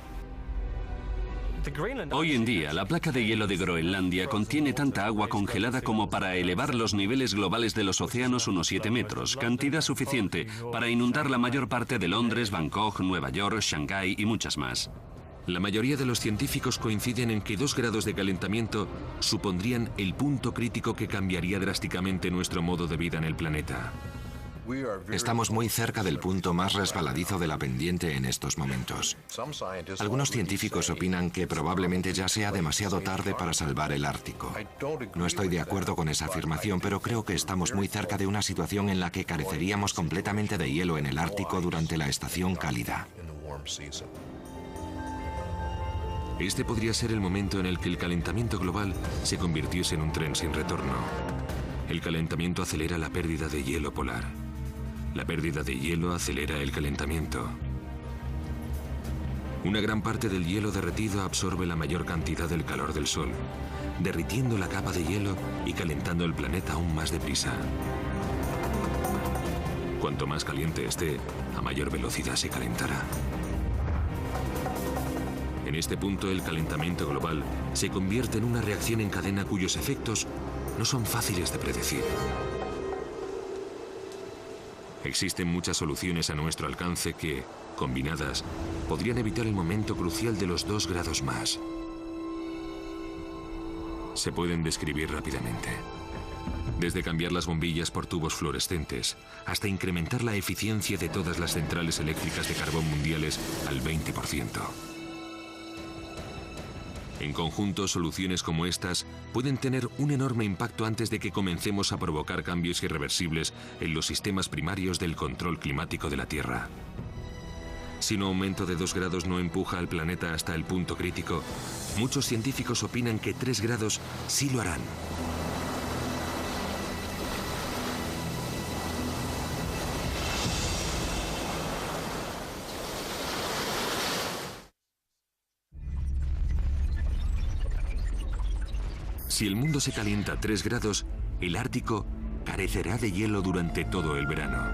S1: Hoy en día, la placa de hielo de Groenlandia contiene tanta agua congelada como para elevar los niveles globales de los océanos unos 7 metros, cantidad suficiente para inundar la mayor parte de Londres, Bangkok, Nueva York, Shanghái y muchas más.
S5: La mayoría de los científicos coinciden en que 2 grados de calentamiento supondrían el punto crítico que cambiaría drásticamente nuestro modo de vida en el planeta.
S2: Estamos muy cerca del punto más resbaladizo de la pendiente en estos momentos. Algunos científicos opinan que probablemente ya sea demasiado tarde para salvar el Ártico. No estoy de acuerdo con esa afirmación, pero creo que estamos muy cerca de una situación en la que careceríamos completamente de hielo en el Ártico durante la estación cálida.
S5: Este podría ser el momento en el que el calentamiento global se convirtiese en un tren sin retorno. El calentamiento acelera la pérdida de hielo polar. La pérdida de hielo acelera el calentamiento. Una gran parte del hielo derretido absorbe la mayor cantidad del calor del Sol, derritiendo la capa de hielo y calentando el planeta aún más deprisa. Cuanto más caliente esté, a mayor velocidad se calentará. En este punto, el calentamiento global se convierte en una reacción en cadena cuyos efectos no son fáciles de predecir. Existen muchas soluciones a nuestro alcance que, combinadas, podrían evitar el momento crucial de los 2 grados más. Se pueden describir rápidamente. Desde cambiar las bombillas por tubos fluorescentes, hasta incrementar la eficiencia de todas las centrales eléctricas de carbón mundiales al 20%. En conjunto, soluciones como estas pueden tener un enorme impacto antes de que comencemos a provocar cambios irreversibles en los sistemas primarios del control climático de la Tierra. Si un aumento de 2 grados no empuja al planeta hasta el punto crítico, muchos científicos opinan que 3 grados sí lo harán. Si el mundo se calienta 3 grados, el Ártico carecerá de hielo durante todo el verano.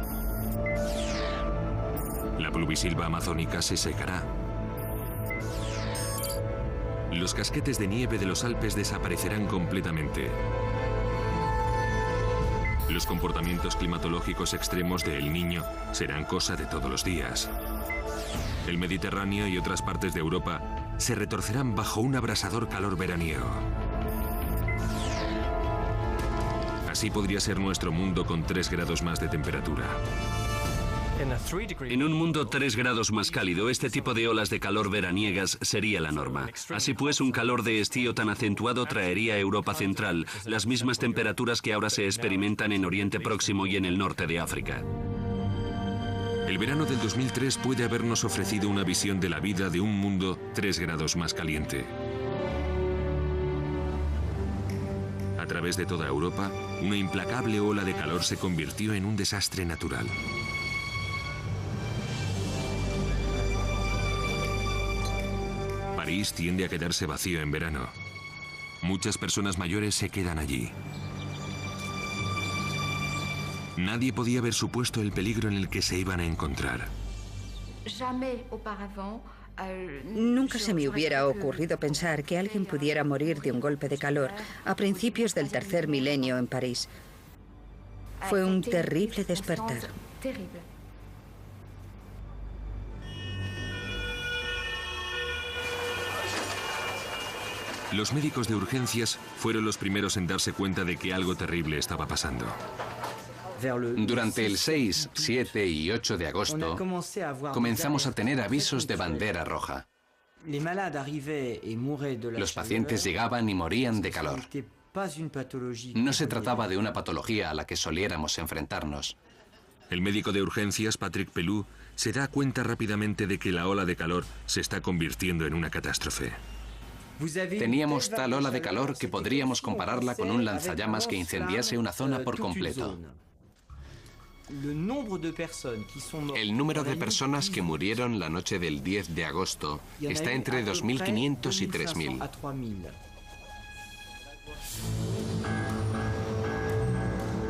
S5: La pluvisilva amazónica se secará. Los casquetes de nieve de los Alpes desaparecerán completamente. Los comportamientos climatológicos extremos de El Niño serán cosa de todos los días. El Mediterráneo y otras partes de Europa se retorcerán bajo un abrasador calor veraniego. Así podría ser nuestro mundo con 3 grados más de temperatura.
S1: En un mundo 3 grados más cálido, este tipo de olas de calor veraniegas sería la norma. Así pues, un calor de estío tan acentuado traería a Europa Central las mismas temperaturas que ahora se experimentan en Oriente Próximo y en el norte de África.
S5: El verano del 2003 puede habernos ofrecido una visión de la vida de un mundo 3 grados más caliente. A través de toda Europa, una implacable ola de calor se convirtió en un desastre natural. París tiende a quedarse vacío en verano. Muchas personas mayores se quedan allí. Nadie podía haber supuesto el peligro en el que se iban a encontrar.
S4: Nunca se me hubiera ocurrido pensar que alguien pudiera morir de un golpe de calor a principios del 3er milenio en París. Fue un terrible despertar.
S5: Los médicos de urgencias fueron los primeros en darse cuenta de que algo terrible estaba pasando.
S6: Durante el 6, 7 y 8 de agosto, comenzamos a tener avisos de bandera roja. Los pacientes llegaban y morían de calor. No se trataba de una patología a la que soliéramos enfrentarnos.
S5: El médico de urgencias, Patrick Pelloux, se da cuenta rápidamente de que la ola de calor se está convirtiendo en una catástrofe.
S6: Teníamos tal ola de calor que podríamos compararla con un lanzallamas que incendiase una zona por completo. El número de personas que murieron la noche del 10 de agosto está entre 2.500 y 3.000.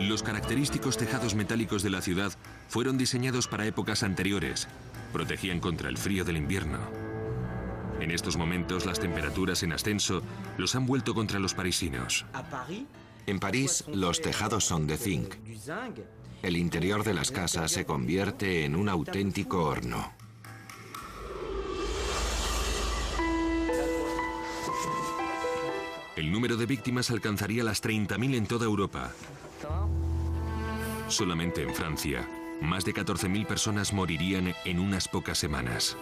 S5: Los característicos tejados metálicos de la ciudad fueron diseñados para épocas anteriores. Protegían contra el frío del invierno. En estos momentos, las temperaturas en ascenso los han vuelto contra los parisinos.
S2: En París, los tejados son de zinc. El interior de las casas se convierte en un auténtico horno.
S5: El número de víctimas alcanzaría las 30.000 en toda Europa. Solamente en Francia, más de 14.000 personas morirían en unas pocas semanas.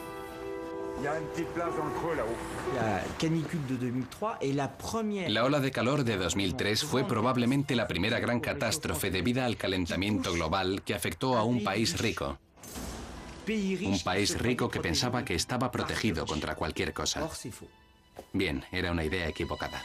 S6: La ola de calor de 2003 fue probablemente la primera gran catástrofe debida al calentamiento global que afectó a un país rico. Un país rico que pensaba que estaba protegido contra cualquier cosa. Bien, era una idea equivocada.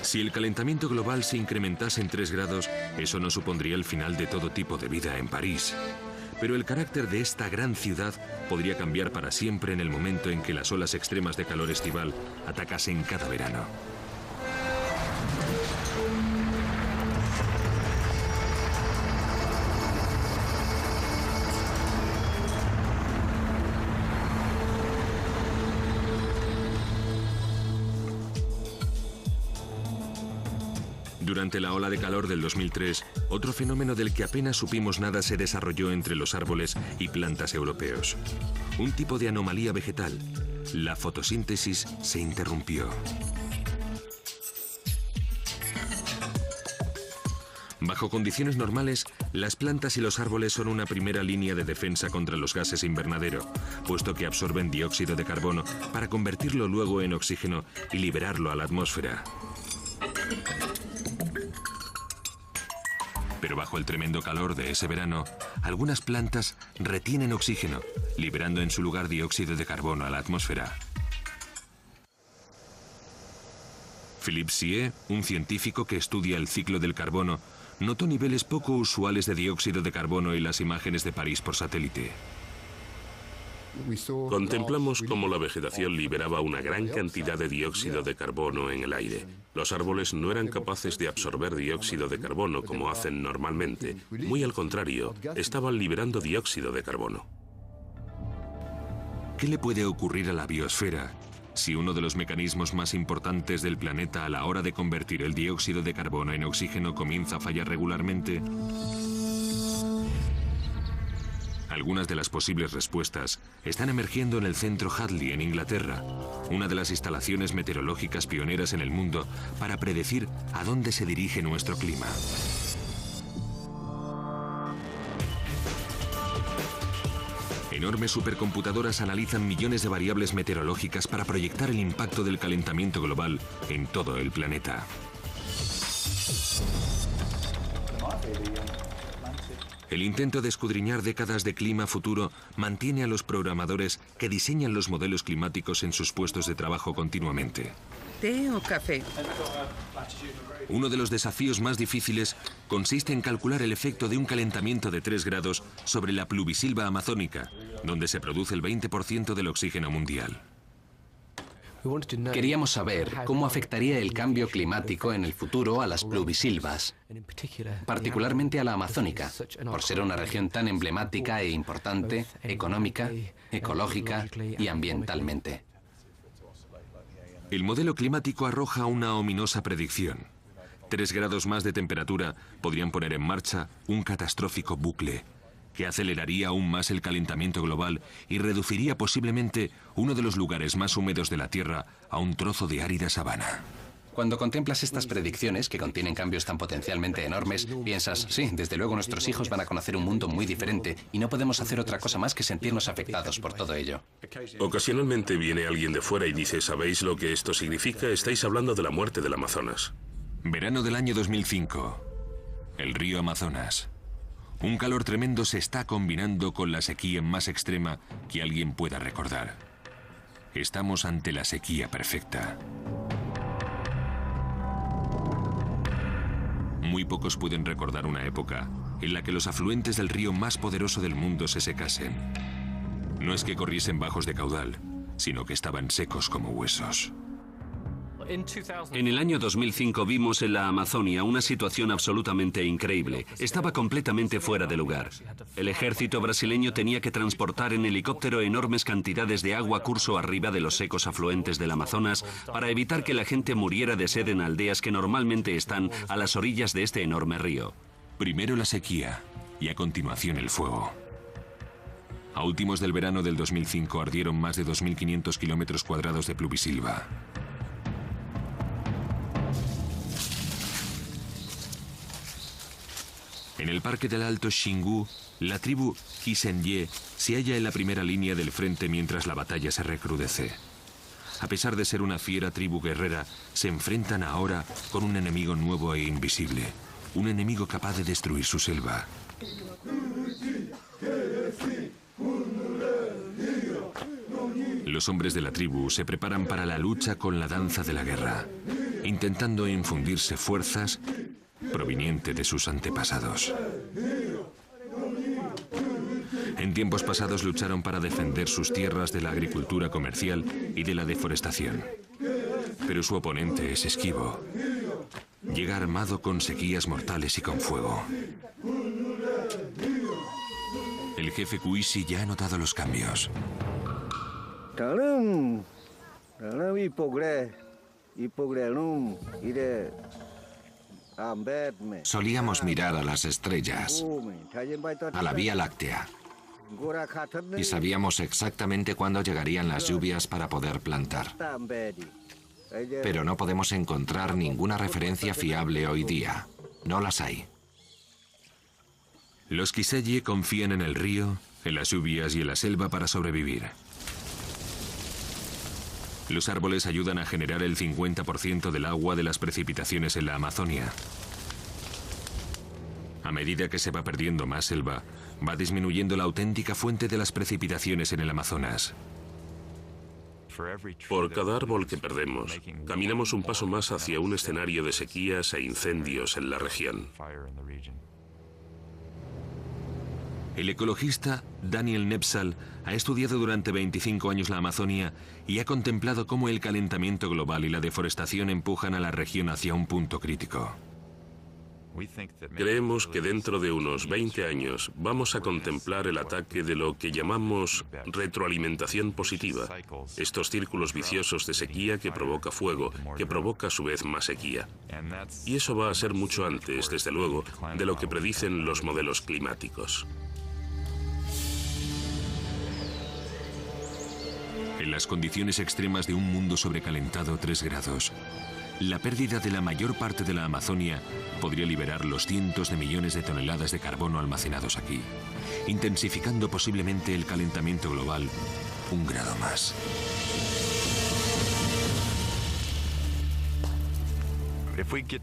S5: Si el calentamiento global se incrementase en 3 grados, eso no supondría el final de todo tipo de vida en París. Pero el carácter de esta gran ciudad podría cambiar para siempre en el momento en que las olas extremas de calor estival atacasen cada verano. Durante la ola de calor del 2003, otro fenómeno del que apenas supimos nada se desarrolló entre los árboles y plantas europeos. Un tipo de anomalía vegetal. La fotosíntesis se interrumpió. Bajo condiciones normales, las plantas y los árboles son una primera línea de defensa contra los gases invernadero, puesto que absorben dióxido de carbono para convertirlo luego en oxígeno y liberarlo a la atmósfera. Pero bajo el tremendo calor de ese verano, algunas plantas retienen oxígeno, liberando en su lugar dióxido de carbono a la atmósfera. Philippe Sier, un científico que estudia el ciclo del carbono, notó niveles poco usuales de dióxido de carbono en las imágenes de París por satélite.
S3: Contemplamos cómo la vegetación liberaba una gran cantidad de dióxido de carbono en el aire. Los árboles no eran capaces de absorber dióxido de carbono como hacen normalmente. Muy al contrario, estaban liberando dióxido de carbono.
S5: ¿Qué le puede ocurrir a la biosfera si uno de los mecanismos más importantes del planeta a la hora de convertir el dióxido de carbono en oxígeno comienza a fallar regularmente? Algunas de las posibles respuestas están emergiendo en el centro Hadley, en Inglaterra, una de las instalaciones meteorológicas pioneras en el mundo para predecir a dónde se dirige nuestro clima. Enormes supercomputadoras analizan millones de variables meteorológicas para proyectar el impacto del calentamiento global en todo el planeta. El intento de escudriñar décadas de clima futuro mantiene a los programadores que diseñan los modelos climáticos en sus puestos de trabajo continuamente.
S4: ¿Té o café?
S5: Uno de los desafíos más difíciles consiste en calcular el efecto de un calentamiento de 3 grados sobre la pluvisilva amazónica, donde se produce el 20% del oxígeno mundial.
S6: Queríamos saber cómo afectaría el cambio climático en el futuro a las pluvisilvas, particularmente a la amazónica, por ser una región tan emblemática e importante, económica, ecológica y ambientalmente.
S5: El modelo climático arroja una ominosa predicción. 3 grados más de temperatura podrían poner en marcha un catastrófico bucle que aceleraría aún más el calentamiento global y reduciría posiblemente uno de los lugares más húmedos de la Tierra a un trozo de árida sabana.
S6: Cuando contemplas estas predicciones, que contienen cambios tan potencialmente enormes, piensas, sí, desde luego nuestros hijos van a conocer un mundo muy diferente y no podemos hacer otra cosa más que sentirnos afectados por todo ello.
S3: Ocasionalmente viene alguien de fuera y dice, ¿sabéis lo que esto significa? Estáis hablando de la muerte del Amazonas.
S5: Verano del año 2005. El río Amazonas. Un calor tremendo se está combinando con la sequía más extrema que alguien pueda recordar. Estamos ante la sequía perfecta. Muy pocos pueden recordar una época en la que los afluentes del río más poderoso del mundo se secasen. No es que corriesen bajos de caudal, sino que estaban secos como huesos.
S1: En el año 2005 vimos en la Amazonia una situación absolutamente increíble. Estaba completamente fuera de lugar. El ejército brasileño tenía que transportar en helicóptero enormes cantidades de agua curso arriba de los secos afluentes del Amazonas para evitar que la gente muriera de sed en aldeas que normalmente están a las orillas de este enorme río.
S5: Primero la sequía y a continuación el fuego. A últimos del verano del 2005 ardieron más de 2.500 kilómetros cuadrados de pluvisilva. En el parque del Alto Xingu, la tribu Kisenye se halla en la primera línea del frente mientras la batalla se recrudece. A pesar de ser una fiera tribu guerrera, se enfrentan ahora con un enemigo nuevo e invisible, un enemigo capaz de destruir su selva. Los hombres de la tribu se preparan para la lucha con la danza de la guerra, intentando infundirse fuerzas proveniente de sus antepasados. En tiempos pasados lucharon para defender sus tierras de la agricultura comercial y de la deforestación. Pero su oponente es esquivo. Llega armado con sequías mortales y con fuego. El jefe Kuisi ya ha notado los cambios. Solíamos mirar a las estrellas, a la Vía Láctea, y sabíamos exactamente cuándo llegarían las lluvias para poder plantar. Pero no podemos encontrar ninguna referencia fiable hoy día. No las hay. Los Kisenye confían en el río, en las lluvias y en la selva para sobrevivir. Los árboles ayudan a generar el 50% del agua de las precipitaciones en la Amazonia. A medida que se va perdiendo más selva, va disminuyendo la auténtica fuente de las precipitaciones en el Amazonas.
S3: Por cada árbol que perdemos, caminamos un paso más hacia un escenario de sequías e incendios en la región.
S5: El ecologista Daniel Nepsal ha estudiado durante 25 años la Amazonia y ha contemplado cómo el calentamiento global y la deforestación empujan a la región hacia un punto crítico.
S3: Creemos que dentro de unos 20 años vamos a contemplar el ataque de lo que llamamos retroalimentación positiva. Estos círculos viciosos de sequía que provoca fuego, que provoca a su vez más sequía. Y eso va a ser mucho antes, desde luego, de lo que predicen los modelos climáticos.
S5: En las condiciones extremas de un mundo sobrecalentado 3 grados, la pérdida de la mayor parte de la Amazonia podría liberar los cientos de millones de toneladas de carbono almacenados aquí, intensificando posiblemente el calentamiento global 1 grado más.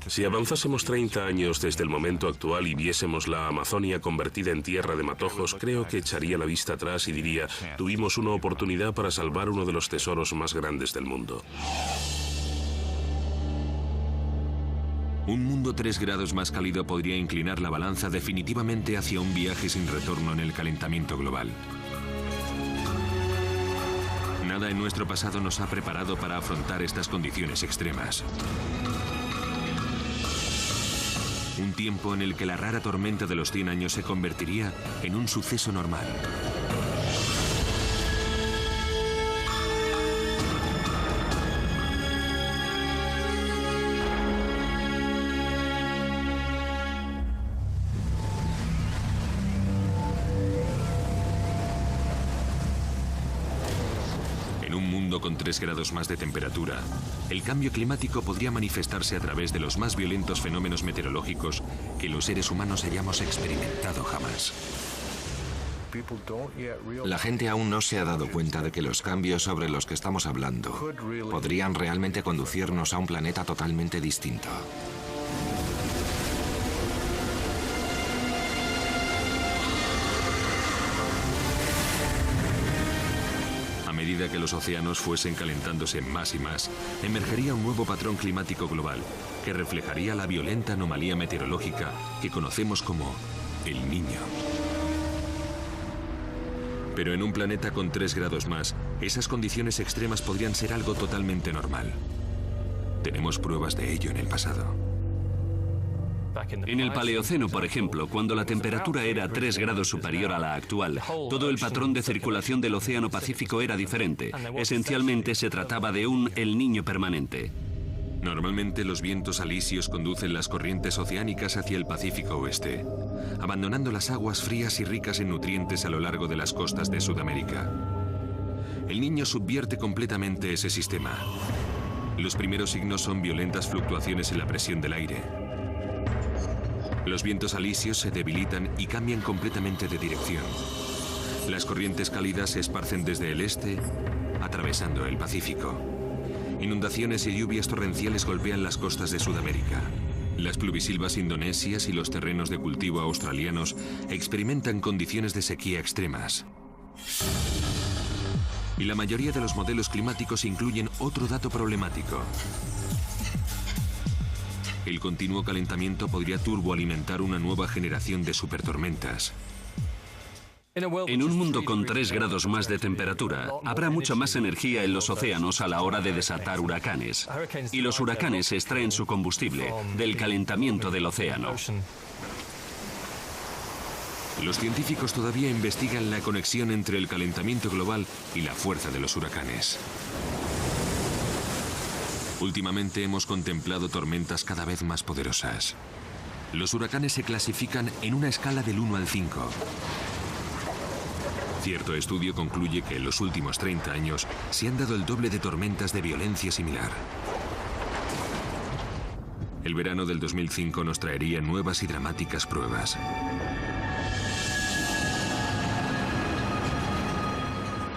S3: Si avanzásemos 30 años desde el momento actual y viésemos la Amazonia convertida en tierra de matojos, creo que echaría la vista atrás y diría, tuvimos una oportunidad para salvar uno de los tesoros más grandes del mundo.
S5: Un mundo 3 grados más cálido podría inclinar la balanza definitivamente hacia un viaje sin retorno en el calentamiento global. Nada en nuestro pasado nos ha preparado para afrontar estas condiciones extremas. Un tiempo en el que la rara tormenta de los 100 años se convertiría en un suceso normal. Con 3 grados más de temperatura, el cambio climático podría manifestarse a través de los más violentos fenómenos meteorológicos que los seres humanos hayamos experimentado jamás.
S2: La gente aún no se ha dado cuenta de que los cambios sobre los que estamos hablando podrían realmente conducirnos a un planeta totalmente distinto.
S5: A medida que los océanos fuesen calentándose más y más, emergería un nuevo patrón climático global que reflejaría la violenta anomalía meteorológica que conocemos como el Niño. Pero en un planeta con 3 grados más, esas condiciones extremas podrían ser algo totalmente normal. Tenemos pruebas de ello en el pasado.
S1: En el Paleoceno, por ejemplo, cuando la temperatura era 3 grados superior a la actual, todo el patrón de circulación del Océano Pacífico era diferente. Esencialmente se trataba de un El Niño permanente.
S5: Normalmente los vientos alisios conducen las corrientes oceánicas hacia el Pacífico Oeste, abandonando las aguas frías y ricas en nutrientes a lo largo de las costas de Sudamérica. El Niño subvierte completamente ese sistema. Los primeros signos son violentas fluctuaciones en la presión del aire. Los vientos alisios se debilitan y cambian completamente de dirección. Las corrientes cálidas se esparcen desde el este, atravesando el Pacífico. Inundaciones y lluvias torrenciales golpean las costas de Sudamérica. Las pluvisilvas indonesias y los terrenos de cultivo australianos experimentan condiciones de sequía extremas. Y la mayoría de los modelos climáticos incluyen otro dato problemático. El continuo calentamiento podría turboalimentar una nueva generación de supertormentas.
S1: En un mundo con 3 grados más de temperatura, habrá mucha más energía en los océanos a la hora de desatar huracanes. Y los huracanes extraen su combustible del calentamiento del océano.
S5: Los científicos todavía investigan la conexión entre el calentamiento global y la fuerza de los huracanes. Últimamente hemos contemplado tormentas cada vez más poderosas. Los huracanes se clasifican en una escala del 1 al 5. Cierto estudio concluye que en los últimos 30 años se han dado el doble de tormentas de violencia similar. El verano del 2005 nos traería nuevas y dramáticas pruebas.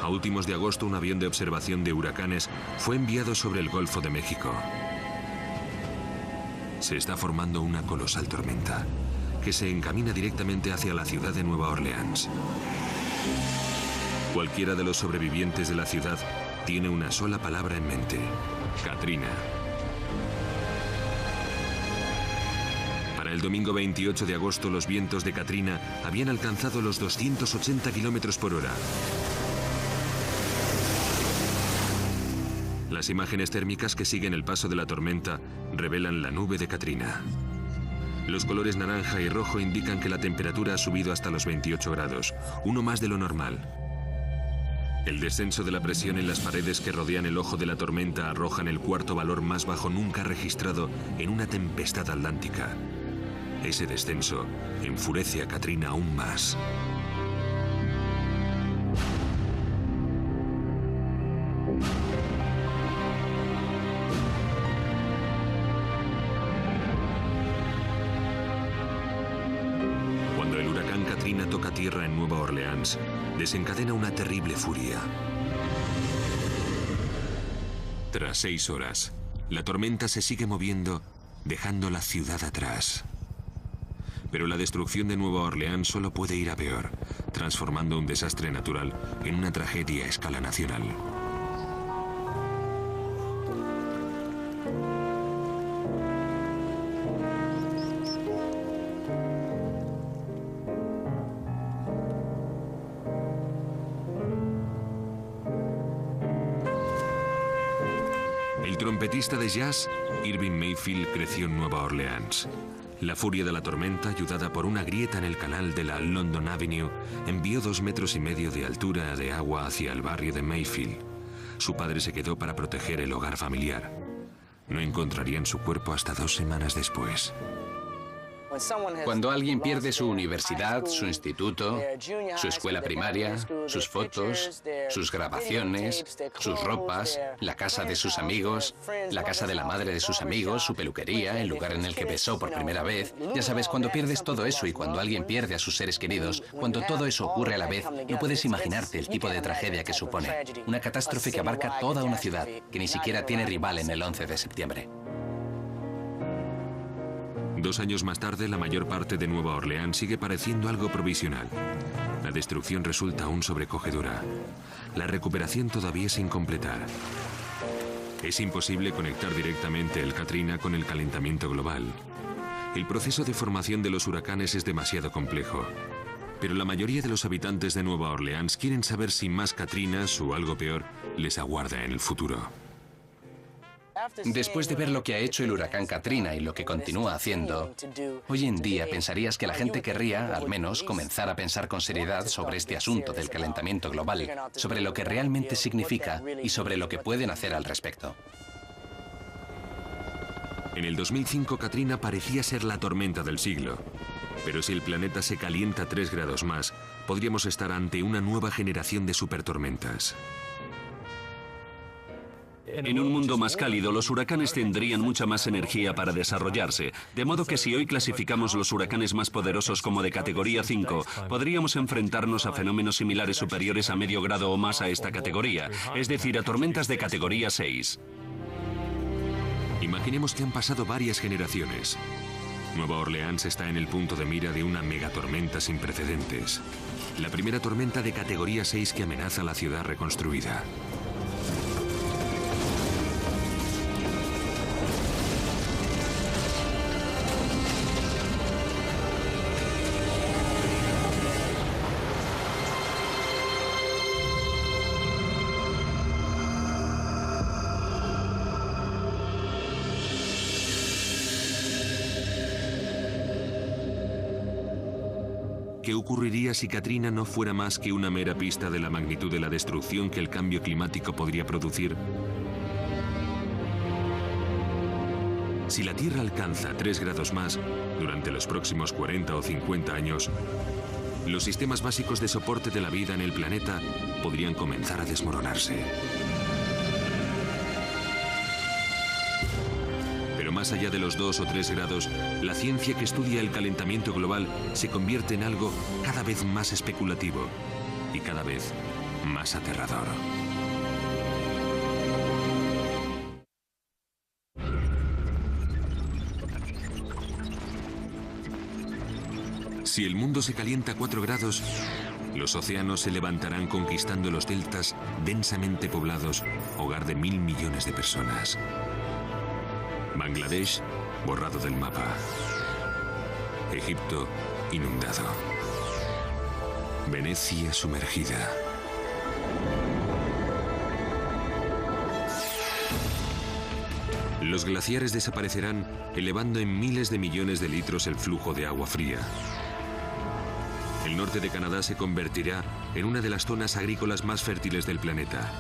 S5: A últimos de agosto, un avión de observación de huracanes fue enviado sobre el Golfo de México. Se está formando una colosal tormenta que se encamina directamente hacia la ciudad de Nueva Orleans. Cualquiera de los sobrevivientes de la ciudad tiene una sola palabra en mente: Katrina. Para Para el domingo 28 de agosto, los vientos de Katrina habían alcanzado los 280 kilómetros por hora. Las imágenes térmicas que siguen el paso de la tormenta revelan la nube de Katrina. Los colores naranja y rojo indican que la temperatura ha subido hasta los 28 grados, uno más de lo normal. El descenso de la presión en las paredes que rodean el ojo de la tormenta arrojan el cuarto valor más bajo nunca registrado en una tempestad atlántica. Ese descenso enfurece a Katrina aún más. Cuando el huracán Katrina toca tierra en Nueva Orleans, desencadena una terrible furia. Tras 6 horas, la tormenta se sigue moviendo, dejando la ciudad atrás. Pero la destrucción de Nueva Orleans solo puede ir a peor, transformando un desastre natural en una tragedia a escala nacional. El trompetista de jazz, Irving Mayfield, creció en Nueva Orleans. La furia de la tormenta, ayudada por una grieta en el canal de la London Avenue, envió 2,5 metros de altura de agua hacia el barrio de Mayfield. Su padre se quedó para proteger el hogar familiar. No encontrarían su cuerpo hasta 2 semanas después.
S6: Cuando alguien pierde su universidad, su instituto, su escuela primaria, sus fotos, sus grabaciones, sus ropas, la casa de sus amigos, la casa de la madre de sus amigos, su peluquería, el lugar en el que besó por primera vez. Ya sabes, cuando pierdes todo eso y cuando alguien pierde a sus seres queridos, cuando todo eso ocurre a la vez, no puedes imaginarte el tipo de tragedia que supone. Una catástrofe que abarca toda una ciudad, que ni siquiera tiene rival en el 11 de septiembre.
S5: 2 años más tarde, la mayor parte de Nueva Orleans sigue pareciendo algo provisional. La destrucción resulta aún sobrecogedora. La recuperación todavía sin completar. Es imposible conectar directamente el Katrina con el calentamiento global. El proceso de formación de los huracanes es demasiado complejo. Pero la mayoría de los habitantes de Nueva Orleans quieren saber si más Katrinas o algo peor les aguarda en el futuro.
S6: Después de ver lo que ha hecho el huracán Katrina y lo que continúa haciendo, hoy en día pensarías que la gente querría, al menos, comenzar a pensar con seriedad sobre este asunto del calentamiento global, sobre lo que realmente significa y sobre lo que pueden hacer al respecto.
S5: En el 2005, Katrina parecía ser la tormenta del siglo. Pero si el planeta se calienta 3 grados más, podríamos estar ante una nueva generación de supertormentas.
S1: En un mundo más cálido, los huracanes tendrían mucha más energía para desarrollarse, de modo que si hoy clasificamos los huracanes más poderosos como de categoría 5, podríamos enfrentarnos a fenómenos similares superiores a medio grado o más a esta categoría, es decir, a tormentas de categoría 6.
S5: Imaginemos que han pasado varias generaciones. Nueva Orleans está en el punto de mira de una megatormenta sin precedentes. La primera tormenta de categoría 6 que amenaza la ciudad reconstruida. ¿Qué ocurriría si Katrina no fuera más que una mera pista de la magnitud de la destrucción que el cambio climático podría producir? Si la Tierra alcanza 3 grados más durante los próximos 40 o 50 años, los sistemas básicos de soporte de la vida en el planeta podrían comenzar a desmoronarse. Pero más allá de los 2 o 3 grados, la ciencia que estudia el calentamiento global se convierte en algo cada vez más especulativo y cada vez más aterrador. Si el mundo se calienta 4 grados, los océanos se levantarán conquistando los deltas densamente poblados, hogar de 1.000 millones de personas. Bangladesh, borrado del mapa. Egipto inundado. Venecia sumergida. Los glaciares desaparecerán, elevando en miles de millones de litros el flujo de agua fría. El norte de Canadá se convertirá en una de las zonas agrícolas más fértiles del planeta.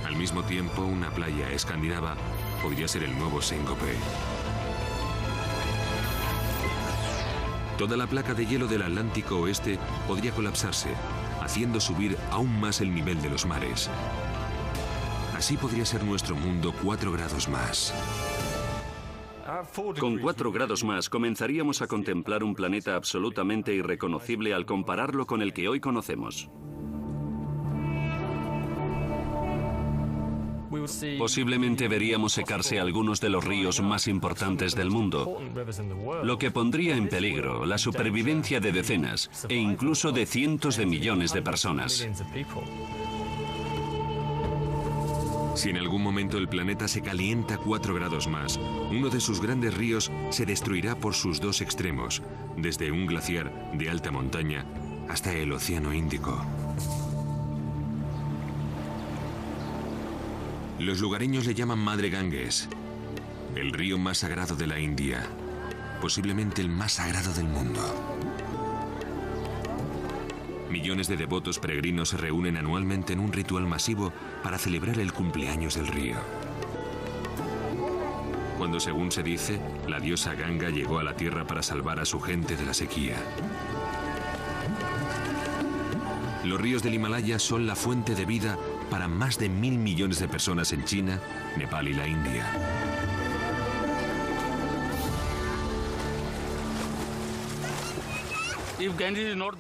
S5: Al mismo tiempo, una playa escandinava podría ser el nuevo Saint-Tropez. Toda la placa de hielo del Atlántico Oeste podría colapsarse, haciendo subir aún más el nivel de los mares. Así podría ser nuestro mundo 4 grados más.
S1: Con 4 grados más comenzaríamos a contemplar un planeta absolutamente irreconocible al compararlo con el que hoy conocemos. Posiblemente veríamos secarse algunos de los ríos más importantes del mundo, lo que pondría en peligro la supervivencia de decenas e incluso de cientos de millones de personas.
S5: Si en algún momento el planeta se calienta 4 grados más, uno de sus grandes ríos se destruirá por sus dos extremos, desde un glaciar de alta montaña hasta el Océano Índico. Los lugareños le llaman Madre Ganges, el río más sagrado de la India, posiblemente el más sagrado del mundo. Millones de devotos peregrinos se reúnen anualmente en un ritual masivo para celebrar el cumpleaños del río. Cuando, según se dice, la diosa Ganga llegó a la tierra para salvar a su gente de la sequía. Los ríos del Himalaya son la fuente de vida para más de 1.000 millones de personas en China, Nepal y la India.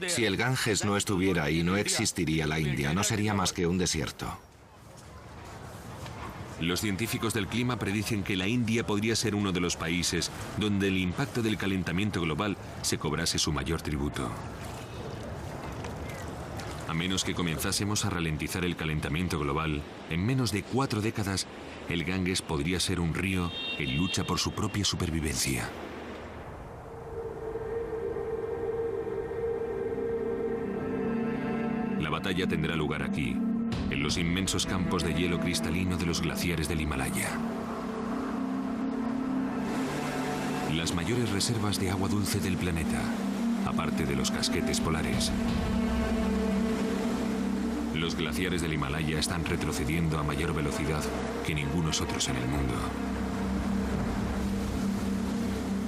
S2: Si el Ganges no estuviera ahí, no existiría la India, no sería más que un desierto.
S5: Los científicos del clima predicen que la India podría ser uno de los países donde el impacto del calentamiento global se cobrase su mayor tributo. A menos que comenzásemos a ralentizar el calentamiento global, en menos de 4 décadas, el Ganges podría ser un río en lucha por su propia supervivencia. La batalla tendrá lugar aquí, en los inmensos campos de hielo cristalino de los glaciares del Himalaya. Las mayores reservas de agua dulce del planeta, aparte de los casquetes polares. Los glaciares del Himalaya están retrocediendo a mayor velocidad que ningunos otros en el mundo.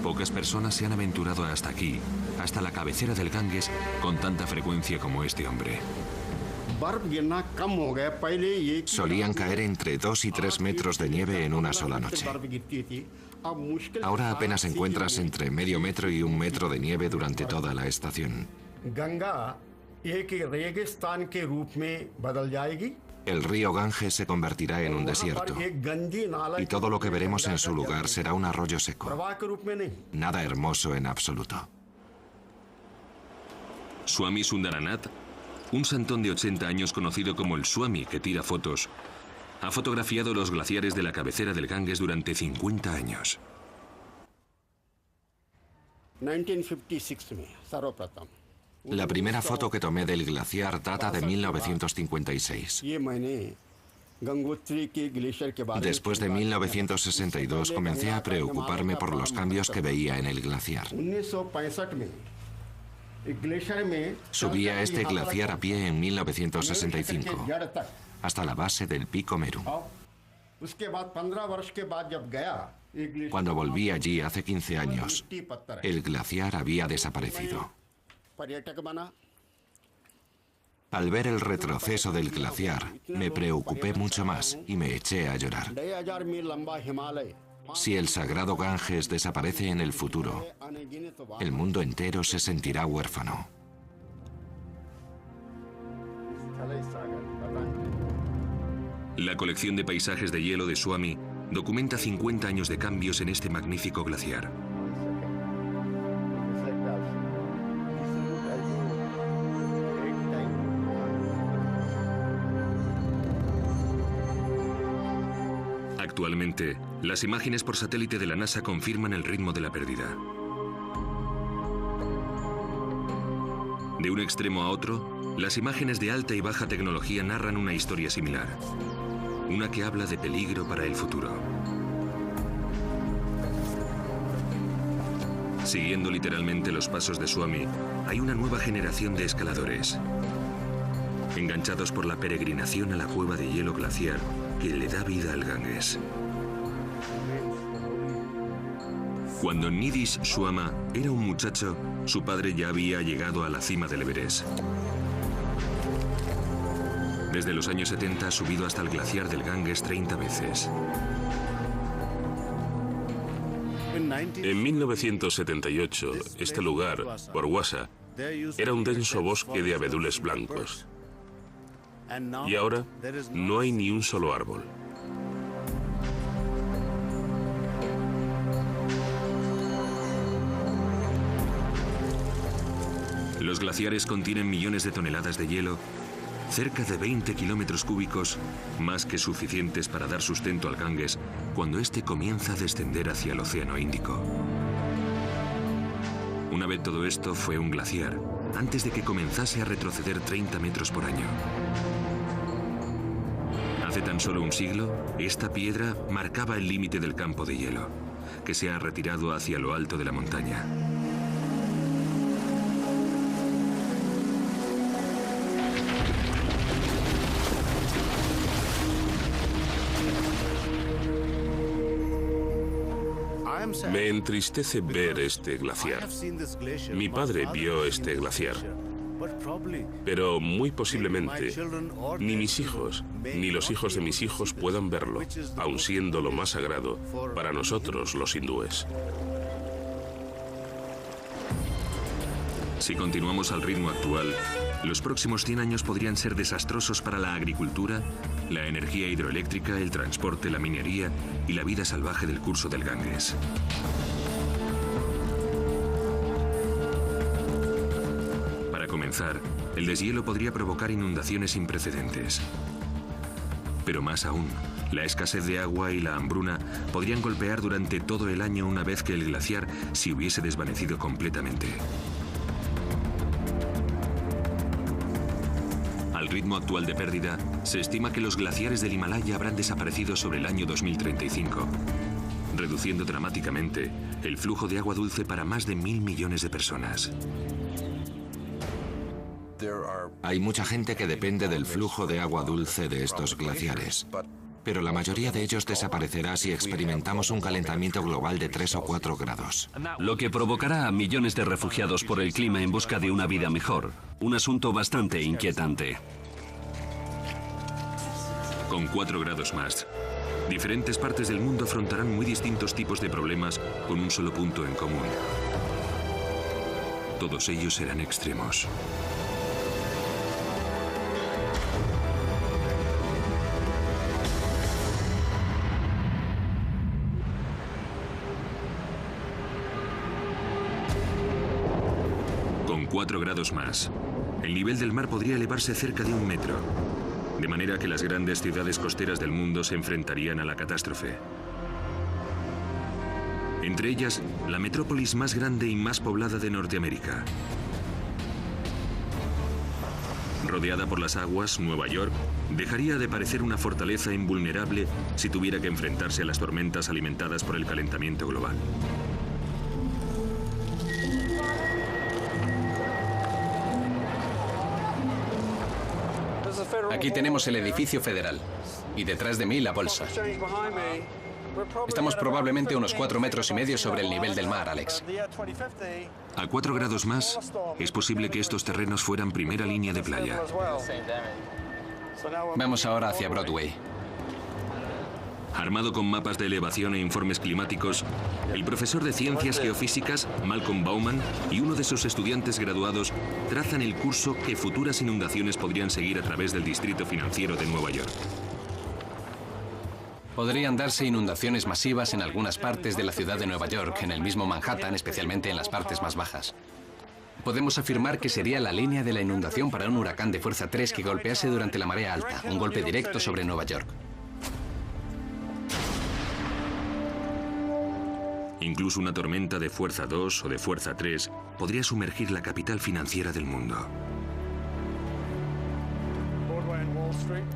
S5: Pocas personas se han aventurado hasta aquí, hasta la cabecera del Ganges, con tanta frecuencia como este hombre.
S2: Solían caer entre 2 y 3 metros de nieve en una sola noche. Ahora apenas encuentras entre medio metro y 1 metro de nieve durante toda la estación. El río Ganges se convertirá en un desierto y todo lo que veremos en su lugar será un arroyo seco. Nada hermoso en absoluto.
S5: Swami Sundaranath, un santón de 80 años conocido como el Swami que tira fotos, ha fotografiado los glaciares de la cabecera del Ganges durante 50 años.
S7: 1956
S2: La primera foto que tomé del glaciar data de 1956. Después de 1962 comencé a preocuparme por los cambios que veía en el glaciar. Subí a este glaciar a pie en 1965, hasta la base del Pico Meru. Cuando volví allí hace 15 años, el glaciar había desaparecido. Al ver el retroceso del glaciar, me preocupé mucho más y me eché a llorar. Si el sagrado Ganges desaparece en el futuro, el mundo entero se sentirá huérfano.
S5: La colección de paisajes de hielo de Swami documenta 50 años de cambios en este magnífico glaciar. Actualmente, las imágenes por satélite de la NASA confirman el ritmo de la pérdida. De un extremo a otro, las imágenes de alta y baja tecnología narran una historia similar. Una que habla de peligro para el futuro. Siguiendo literalmente los pasos de Swami, hay una nueva generación de escaladores, enganchados por la peregrinación a la cueva de hielo glaciar que le da vida al Ganges. Cuando Nidhish Swama era un muchacho, su padre ya había llegado a la cima del Everest. Desde los años 70 ha subido hasta el glaciar del Ganges 30 veces.
S3: En 1978, este lugar, Borwasa, era un denso bosque de abedules blancos. Y ahora no hay ni un solo árbol.
S5: Los glaciares contienen millones de toneladas de hielo, cerca de 20 kilómetros cúbicos, más que suficientes para dar sustento al Ganges cuando éste comienza a descender hacia el Océano Índico. Una vez todo esto fue un glaciar, antes de que comenzase a retroceder 30 metros por año. Hace tan solo un siglo, esta piedra marcaba el límite del campo de hielo, que se ha retirado hacia lo alto de la montaña.
S3: Me entristece ver este glaciar. Mi padre vio este glaciar. Pero muy posiblemente ni mis hijos, ni los hijos de mis hijos puedan verlo, aun siendo lo más sagrado para nosotros los hindúes.
S5: Si continuamos al ritmo actual, los próximos 100 años podrían ser desastrosos para la agricultura, la energía hidroeléctrica, el transporte, la minería y la vida salvaje del curso del Ganges. Para comenzar, el deshielo podría provocar inundaciones sin precedentes. Pero más aún, la escasez de agua y la hambruna podrían golpear durante todo el año una vez que el glaciar se hubiese desvanecido completamente. Al ritmo actual de pérdida, se estima que los glaciares del Himalaya habrán desaparecido sobre el año 2035, reduciendo dramáticamente el flujo de agua dulce para más de 1.000 millones de personas.
S2: Hay mucha gente que depende del flujo de agua dulce de estos glaciares, pero la mayoría de ellos desaparecerá si experimentamos un calentamiento global de 3 o 4 grados.
S1: Lo que provocará a millones de refugiados por el clima en busca de una vida mejor. Un asunto bastante inquietante.
S5: Con 4 grados más, diferentes partes del mundo afrontarán muy distintos tipos de problemas con un solo punto en común. Todos ellos serán extremos. Con 4 grados más, el nivel del mar podría elevarse cerca de 1 metro, de manera que las grandes ciudades costeras del mundo se enfrentarían a la catástrofe. Entre ellas, la metrópolis más grande y más poblada de Norteamérica. Rodeada por las aguas, Nueva York dejaría de parecer una fortaleza invulnerable si tuviera que enfrentarse a las tormentas alimentadas por el calentamiento global.
S6: Aquí tenemos el edificio federal y detrás de mí la bolsa. Estamos probablemente unos 4,5 metros sobre el nivel del mar, Alex.
S5: A 4 grados más, es posible que estos terrenos fueran primera línea de playa.
S6: Vamos ahora hacia Broadway.
S5: Armado con mapas de elevación e informes climáticos, el profesor de ciencias geofísicas, Malcolm Bauman, y uno de sus estudiantes graduados trazan el curso que futuras inundaciones podrían seguir a través del distrito financiero de Nueva York.
S6: Podrían darse inundaciones masivas en algunas partes de la ciudad de Nueva York, en el mismo Manhattan, especialmente en las partes más bajas. Podemos afirmar que sería la línea de la inundación para un huracán de fuerza 3 que golpease durante la marea alta, un golpe directo sobre Nueva York.
S5: Incluso una tormenta de fuerza 2 o de fuerza 3 podría sumergir la capital financiera del mundo.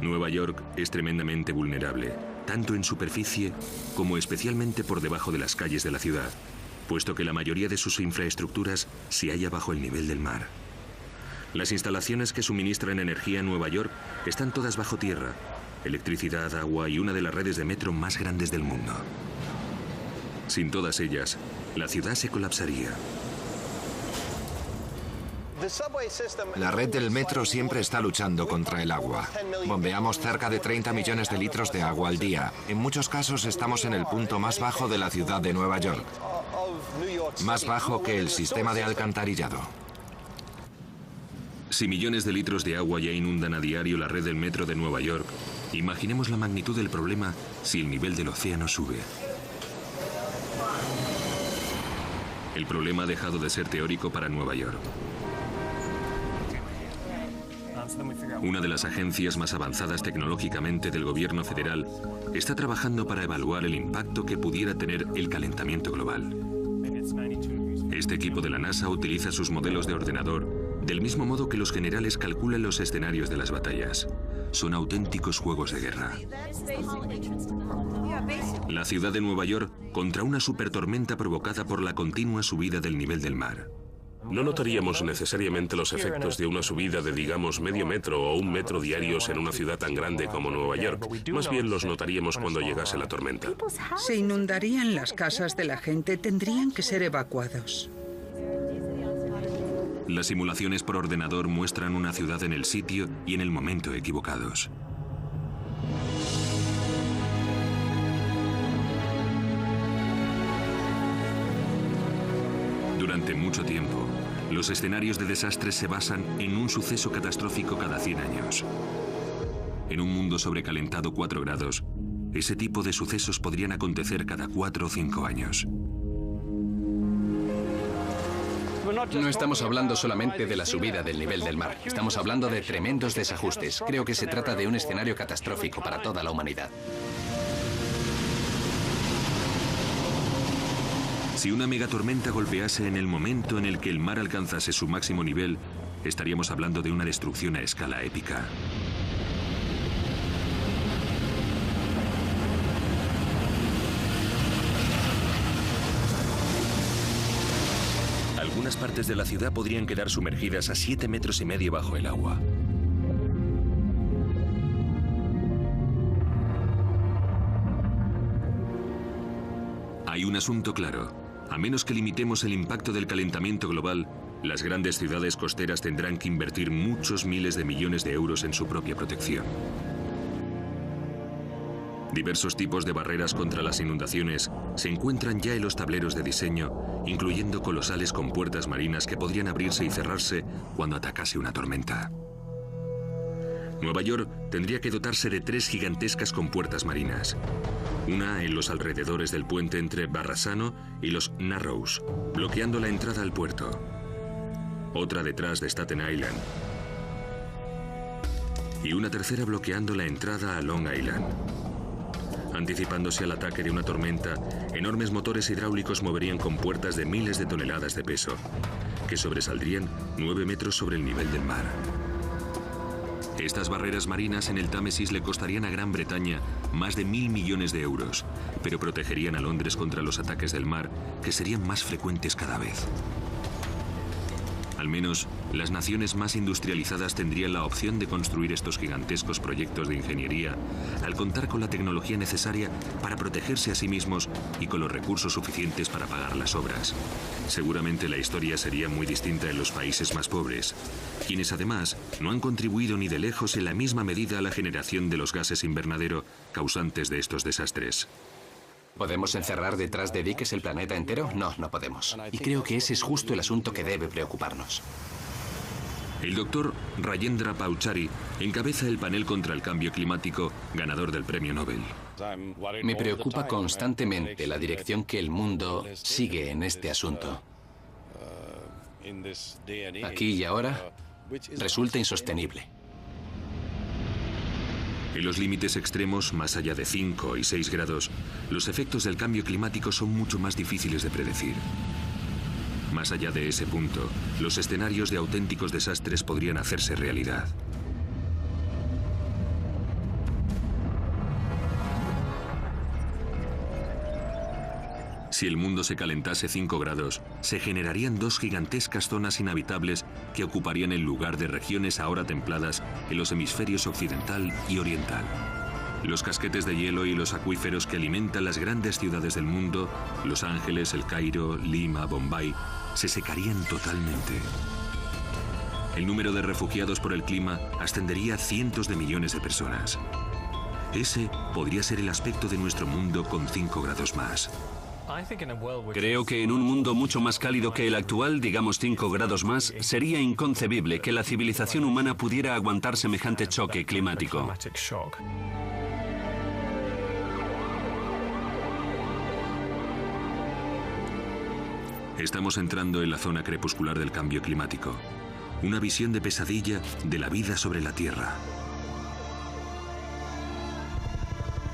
S5: Nueva York es tremendamente vulnerable, tanto en superficie como especialmente por debajo de las calles de la ciudad, puesto que la mayoría de sus infraestructuras se halla bajo el nivel del mar. Las instalaciones que suministran energía a Nueva York están todas bajo tierra, electricidad, agua y una de las redes de metro más grandes del mundo. Sin todas ellas, la ciudad se colapsaría.
S2: La red del metro siempre está luchando contra el agua. Bombeamos cerca de 30 millones de litros de agua al día. En muchos casos estamos en el punto más bajo de la ciudad de Nueva York. Más bajo que el sistema de alcantarillado.
S5: Si millones de litros de agua ya inundan a diario la red del metro de Nueva York, imaginemos la magnitud del problema si el nivel del océano sube. El problema ha dejado de ser teórico para Nueva York. Una de las agencias más avanzadas tecnológicamente del gobierno federal está trabajando para evaluar el impacto que pudiera tener el calentamiento global. Este equipo de la NASA utiliza sus modelos de ordenador del mismo modo que los generales calculan los escenarios de las batallas. Son auténticos juegos de guerra. La ciudad de Nueva York contra una supertormenta provocada por la continua subida del nivel del mar.
S3: No notaríamos necesariamente los efectos de una subida de, digamos, medio metro o 1 metro diarios en una ciudad tan grande como Nueva York. Más bien los notaríamos cuando llegase la tormenta.
S7: Se inundarían las casas de la gente, tendrían que ser evacuados.
S5: Las simulaciones por ordenador muestran una ciudad en el sitio y en el momento equivocados. Durante mucho tiempo, los escenarios de desastres se basan en un suceso catastrófico cada 100 años. En un mundo sobrecalentado 4 grados, ese tipo de sucesos podrían acontecer cada 4 o 5 años.
S6: No estamos hablando solamente de la subida del nivel del mar. Estamos hablando de tremendos desajustes. Creo que se trata de un escenario catastrófico para toda la humanidad.
S5: Si una megatormenta golpease en el momento en el que el mar alcanzase su máximo nivel, estaríamos hablando de una destrucción a escala épica. Algunas partes de la ciudad podrían quedar sumergidas a 7,5 metros bajo el agua. Hay un asunto claro. A menos que limitemos el impacto del calentamiento global, las grandes ciudades costeras tendrán que invertir muchos miles de millones de euros en su propia protección. Diversos tipos de barreras contra las inundaciones se encuentran ya en los tableros de diseño, incluyendo colosales compuertas marinas que podrían abrirse y cerrarse cuando atacase una tormenta. Nueva York tendría que dotarse de 3 gigantescas compuertas marinas. Una en los alrededores del puente entre Verrazano y los Narrows, bloqueando la entrada al puerto. Otra detrás de Staten Island. Y una tercera bloqueando la entrada a Long Island. Anticipándose al ataque de una tormenta, enormes motores hidráulicos moverían compuertas de miles de toneladas de peso, que sobresaldrían 9 metros sobre el nivel del mar. Estas barreras marinas en el Támesis le costarían a Gran Bretaña más de 1.000 millones de euros, pero protegerían a Londres contra los ataques del mar, que serían más frecuentes cada vez. Al menos, las naciones más industrializadas tendrían la opción de construir estos gigantescos proyectos de ingeniería al contar con la tecnología necesaria para protegerse a sí mismos y con los recursos suficientes para pagar las obras. Seguramente la historia sería muy distinta en los países más pobres, quienes además no han contribuido ni de lejos en la misma medida a la generación de los gases invernadero causantes de estos desastres.
S6: ¿Podemos encerrar detrás de diques el planeta entero? No, no podemos. Y creo que ese es justo el asunto que debe preocuparnos.
S5: El doctor Rajendra Pachauri encabeza el panel contra el cambio climático, ganador del premio Nobel.
S6: Me preocupa constantemente la dirección que el mundo sigue en este asunto. Aquí y ahora resulta insostenible.
S5: En los límites extremos, más allá de 5 y 6 grados, los efectos del cambio climático son mucho más difíciles de predecir. Más allá de ese punto, los escenarios de auténticos desastres podrían hacerse realidad. Si el mundo se calentase 5 grados, se generarían 2 gigantescas zonas inhabitables que ocuparían el lugar de regiones ahora templadas en los hemisferios occidental y oriental. Los casquetes de hielo y los acuíferos que alimentan las grandes ciudades del mundo, Los Ángeles, El Cairo, Lima, Bombay, se secarían totalmente. El número de refugiados por el clima ascendería a cientos de millones de personas. Ese podría ser el aspecto de nuestro mundo con 5 grados más.
S1: Creo que en un mundo mucho más cálido que el actual, digamos 5 grados más, sería inconcebible que la civilización humana pudiera aguantar semejante choque climático.
S5: Estamos entrando en la zona crepuscular del cambio climático. Una visión de pesadilla de la vida sobre la Tierra.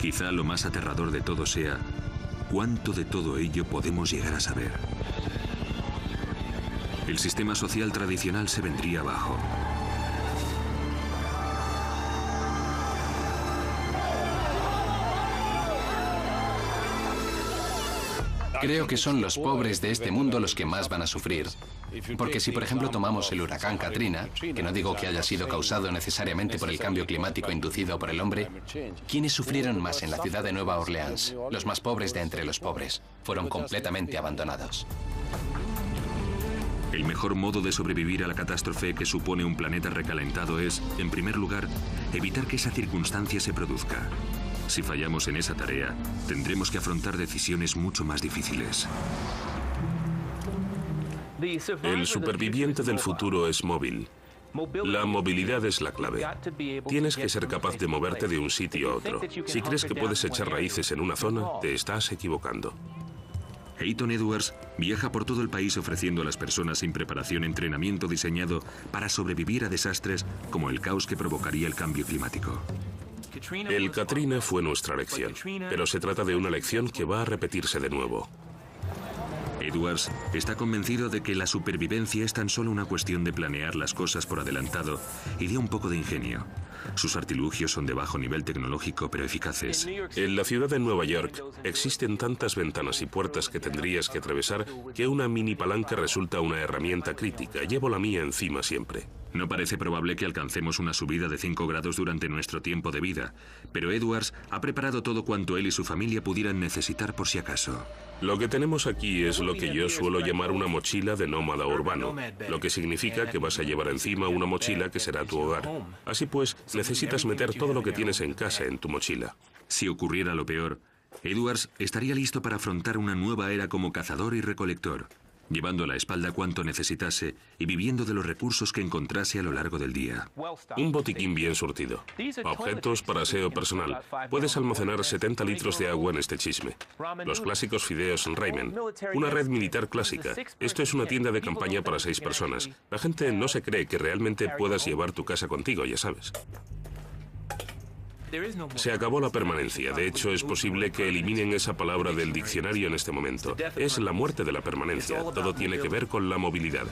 S5: Quizá lo más aterrador de todo sea cuánto de todo ello podemos llegar a saber. El sistema social tradicional se vendría abajo.
S6: Creo que son los pobres de este mundo los que más van a sufrir. Porque si por ejemplo tomamos el huracán Katrina, que no digo que haya sido causado necesariamente por el cambio climático inducido por el hombre, ¿quiénes sufrieron más en la ciudad de Nueva Orleans? Los más pobres de entre los pobres. Fueron completamente abandonados.
S5: El mejor modo de sobrevivir a la catástrofe que supone un planeta recalentado es, en primer lugar, evitar que esa circunstancia se produzca. Si fallamos en esa tarea, tendremos que afrontar decisiones mucho más difíciles.
S3: El superviviente del futuro es móvil. La movilidad es la clave. Tienes que ser capaz de moverte de un sitio a otro. Si crees que puedes echar raíces en una zona, te estás equivocando.
S5: Eyton Edwards viaja por todo el país ofreciendo a las personas sin preparación entrenamiento diseñado para sobrevivir a desastres como el caos que provocaría el cambio climático.
S3: El Katrina fue nuestra lección, pero se trata de una lección que va a repetirse de nuevo.
S5: Edwards está convencido de que la supervivencia es tan solo una cuestión de planear las cosas por adelantado y de un poco de ingenio. Sus artilugios son de bajo nivel tecnológico pero eficaces.
S3: En la ciudad de Nueva York existen tantas ventanas y puertas que tendrías que atravesar que una mini palanca resulta una herramienta crítica. Llevo la mía encima siempre.
S5: No parece probable que alcancemos una subida de 5 grados durante nuestro tiempo de vida, pero Edwards ha preparado todo cuanto él y su familia pudieran necesitar por si acaso.
S3: Lo que tenemos aquí es lo que yo suelo llamar una mochila de nómada urbano, lo que significa que vas a llevar encima una mochila que será tu hogar. Así pues, necesitas meter todo lo que tienes en casa en tu mochila.
S5: Si ocurriera lo peor, Edwards estaría listo para afrontar una nueva era como cazador y recolector, llevando a la espalda cuanto necesitase y viviendo de los recursos que encontrase a lo largo del día.
S3: Un botiquín bien surtido. Objetos para aseo personal. Puedes almacenar 70 litros de agua en este chisme. Los clásicos fideos ramen. Una red militar clásica. Esto es una tienda de campaña para 6 personas. La gente no se cree que realmente puedas llevar tu casa contigo, ya sabes. Se acabó la permanencia. De hecho, es posible que eliminen esa palabra del diccionario en este momento. Es la muerte de la permanencia. Todo tiene que ver con la movilidad.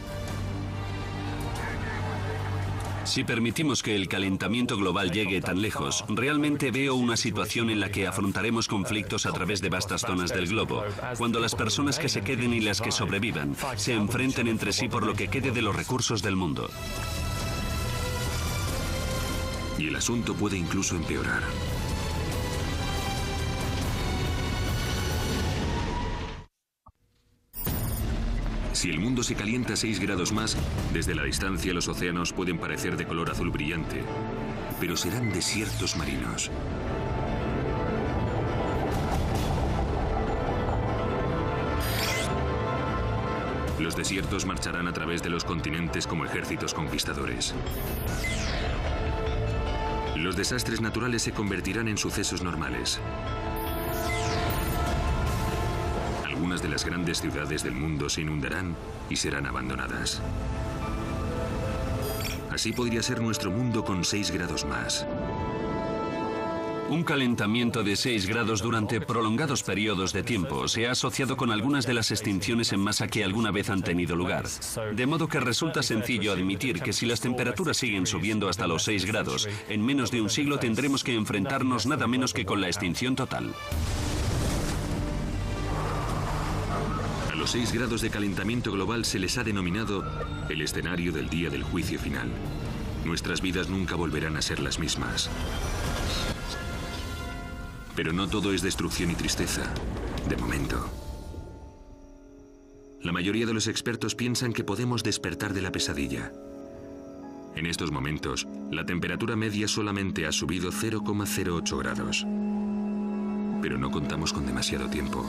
S1: Si permitimos que el calentamiento global llegue tan lejos, realmente veo una situación en la que afrontaremos conflictos a través de vastas zonas del globo, cuando las personas que se queden y las que sobrevivan se enfrenten entre sí por lo que quede de los recursos del mundo.
S5: Y el asunto puede incluso empeorar. Si el mundo se calienta 6 grados más, desde la distancia los océanos pueden parecer de color azul brillante, pero serán desiertos marinos. Los desiertos marcharán a través de los continentes como ejércitos conquistadores. Los desastres naturales se convertirán en sucesos normales. Algunas de las grandes ciudades del mundo se inundarán y serán abandonadas. Así podría ser nuestro mundo con 6 grados más.
S1: Un calentamiento de 6 grados durante prolongados periodos de tiempo se ha asociado con algunas de las extinciones en masa que alguna vez han tenido lugar. De modo que resulta sencillo admitir que si las temperaturas siguen subiendo hasta los 6 grados, en menos de un siglo tendremos que enfrentarnos nada menos que con la extinción total.
S5: A los 6 grados de calentamiento global se les ha denominado el escenario del día del juicio final. Nuestras vidas nunca volverán a ser las mismas. Pero no todo es destrucción y tristeza, de momento. La mayoría de los expertos piensan que podemos despertar de la pesadilla. En estos momentos, la temperatura media solamente ha subido 0,08 grados. Pero no contamos con demasiado tiempo.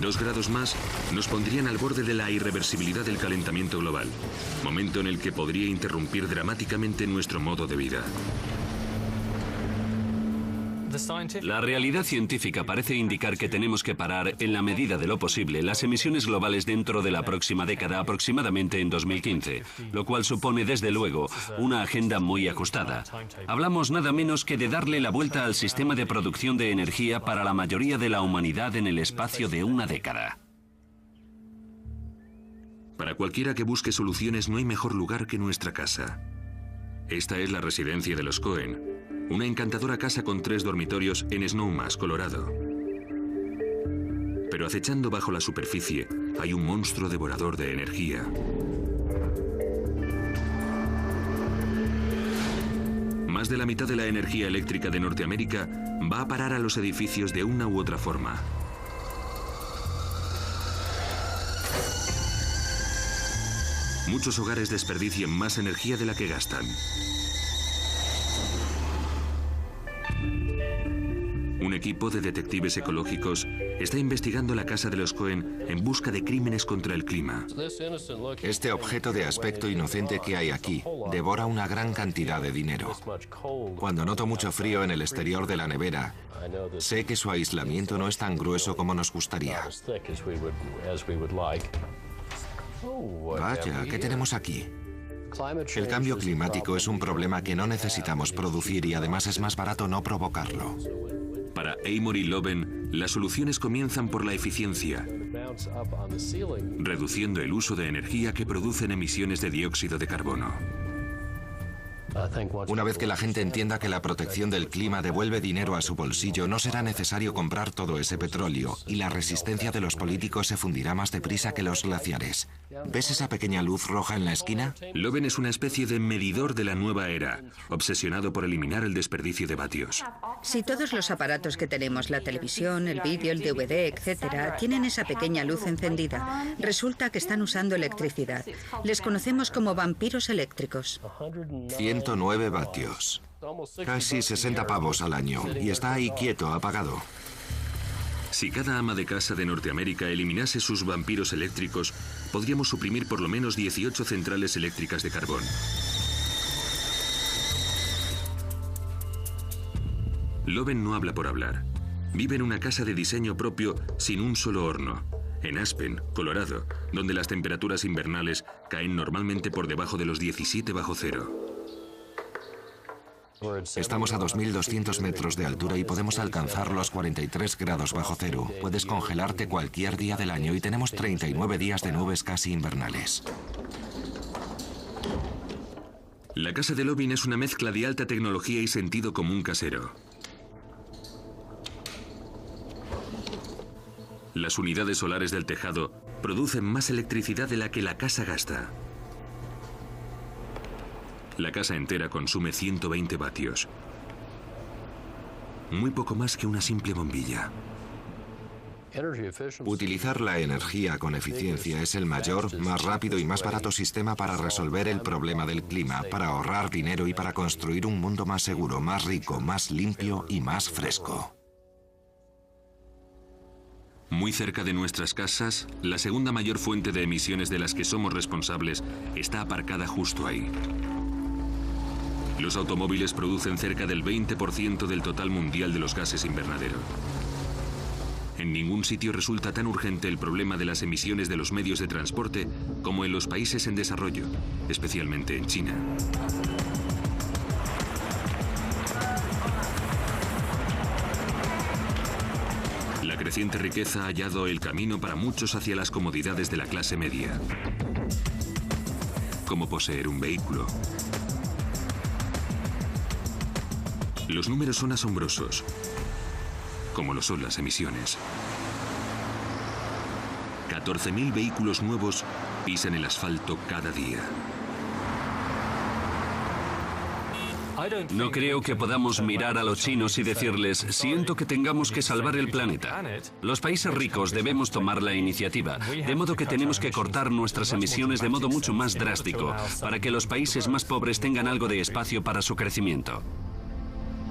S5: 2 grados más nos pondrían al borde de la irreversibilidad del calentamiento global, momento en el que podría interrumpir dramáticamente nuestro modo de vida.
S1: La realidad científica parece indicar que tenemos que parar, en la medida de lo posible, las emisiones globales dentro de la próxima década, aproximadamente en 2015, lo cual supone, desde luego, una agenda muy ajustada. Hablamos nada menos que de darle la vuelta al sistema de producción de energía para la mayoría de la humanidad en el espacio de una década.
S5: Para cualquiera que busque soluciones no hay mejor lugar que nuestra casa. Esta es la residencia de los Cohen. Una encantadora casa con 3 dormitorios en Snowmass, Colorado. Pero acechando bajo la superficie hay un monstruo devorador de energía. Más de la mitad de la energía eléctrica de Norteamérica va a parar a los edificios de una u otra forma. Muchos hogares desperdician más energía de la que gastan. Un equipo de detectives ecológicos está investigando la casa de los Cohen en busca de crímenes contra el clima.
S2: Este objeto de aspecto inocente que hay aquí devora una gran cantidad de dinero. Cuando noto mucho frío en el exterior de la nevera, sé que su aislamiento no es tan grueso como nos gustaría. Vaya, ¿qué tenemos aquí? El cambio climático es un problema que no necesitamos producir y además es más barato no provocarlo.
S5: Para Amory Loven, las soluciones comienzan por la eficiencia, reduciendo el uso de energía que producen emisiones de dióxido de carbono.
S2: Una vez que la gente entienda que la protección del clima devuelve dinero a su bolsillo, no será necesario comprar todo ese petróleo y la resistencia de los políticos se fundirá más deprisa que los glaciares. ¿Ves esa pequeña luz roja en la esquina?
S5: Loven es una especie de medidor de la nueva era, obsesionado por eliminar el desperdicio de vatios.
S4: Si todos los aparatos que tenemos, la televisión, el vídeo, el DVD, etcétera, tienen esa pequeña luz encendida, resulta que están usando electricidad. Les conocemos como vampiros eléctricos.
S2: 109 vatios. Casi 60 pavos al año. Y está ahí quieto, apagado.
S5: Si cada ama de casa de Norteamérica eliminase sus vampiros eléctricos, podríamos suprimir por lo menos 18 centrales eléctricas de carbón. Loven no habla por hablar. Vive en una casa de diseño propio sin un solo horno, en Aspen, Colorado, donde las temperaturas invernales caen normalmente por debajo de los 17 bajo cero.
S2: Estamos a 2.200 metros de altura y podemos alcanzar los 43 grados bajo cero. Puedes congelarte cualquier día del año y tenemos 39 días de nubes casi invernales.
S5: La casa de Loven es una mezcla de alta tecnología y sentido común casero. Las unidades solares del tejado producen más electricidad de la que la casa gasta. La casa entera consume 120 vatios. Muy poco más que una simple bombilla.
S2: Utilizar la energía con eficiencia es el mayor, más rápido y más barato sistema para resolver el problema del clima, para ahorrar dinero y para construir un mundo más seguro, más rico, más limpio y más fresco.
S5: Muy cerca de nuestras casas, la segunda mayor fuente de emisiones de las que somos responsables está aparcada justo ahí. Los automóviles producen cerca del 20% del total mundial de los gases invernadero. En ningún sitio resulta tan urgente el problema de las emisiones de los medios de transporte como en los países en desarrollo, especialmente en China. creciente riqueza ha hallado el camino para muchos hacia las comodidades de la clase media, como poseer un vehículo. Los números son asombrosos, como lo son las emisiones. 14.000 vehículos nuevos pisan el asfalto cada día.
S1: No creo que podamos mirar a los chinos y decirles, siento que tengamos que salvar el planeta. Los países ricos debemos tomar la iniciativa, de modo que tenemos que cortar nuestras emisiones de modo mucho más drástico, para que los países más pobres tengan algo de espacio para su crecimiento.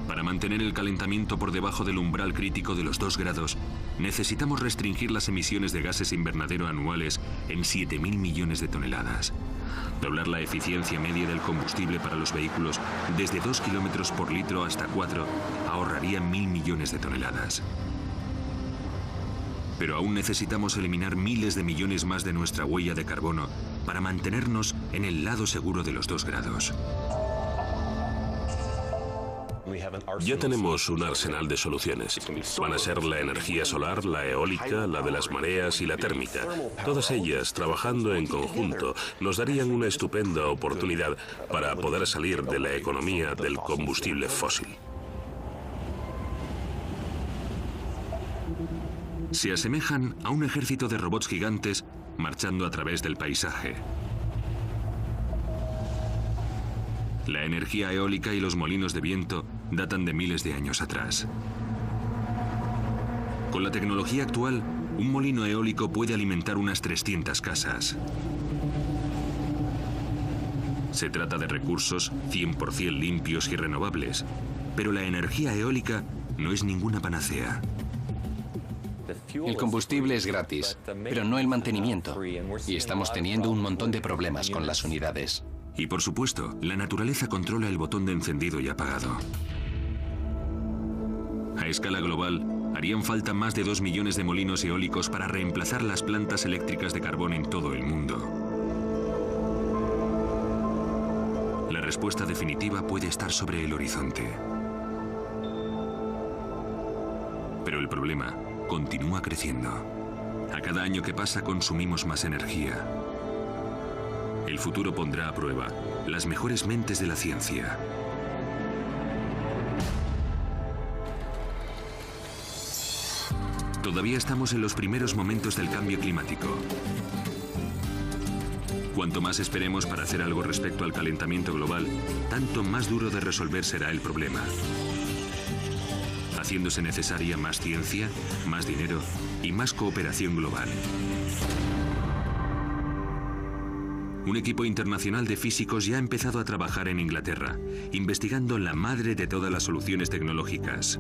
S5: Para mantener el calentamiento por debajo del umbral crítico de los 2 grados, necesitamos restringir las emisiones de gases invernadero anuales en 7.000 millones de toneladas. Doblar la eficiencia media del combustible para los vehículos desde 2 kilómetros por litro hasta 4 ahorraría 1.000 millones de toneladas. Pero aún necesitamos eliminar miles de millones más de nuestra huella de carbono para mantenernos en el lado seguro de los 2 grados.
S3: Ya tenemos un arsenal de soluciones. Van a ser la energía solar, la eólica, la de las mareas y la térmica. Todas ellas, trabajando en conjunto, nos darían una estupenda oportunidad para poder salir de la economía del combustible fósil.
S5: Se asemejan a un ejército de robots gigantes marchando a través del paisaje. La energía eólica y los molinos de viento datan de miles de años atrás. Con la tecnología actual, un molino eólico puede alimentar unas 300 casas. Se trata de recursos 100% limpios y renovables, pero la energía eólica no es ninguna panacea.
S6: El combustible es gratis, pero no el mantenimiento. Y estamos teniendo un montón de problemas con las unidades.
S5: Y por supuesto, la naturaleza controla el botón de encendido y apagado. A escala global, harían falta más de 2 millones de molinos eólicos para reemplazar las plantas eléctricas de carbón en todo el mundo. La respuesta definitiva puede estar sobre el horizonte. Pero el problema continúa creciendo. A cada año que pasa consumimos más energía. El futuro pondrá a prueba las mejores mentes de la ciencia. Todavía estamos en los primeros momentos del cambio climático. Cuanto más esperemos para hacer algo respecto al calentamiento global, tanto más duro de resolver será el problema, haciéndose necesaria más ciencia, más dinero y más cooperación global. Un equipo internacional de físicos ya ha empezado a trabajar en Inglaterra, investigando la madre de todas las soluciones tecnológicas: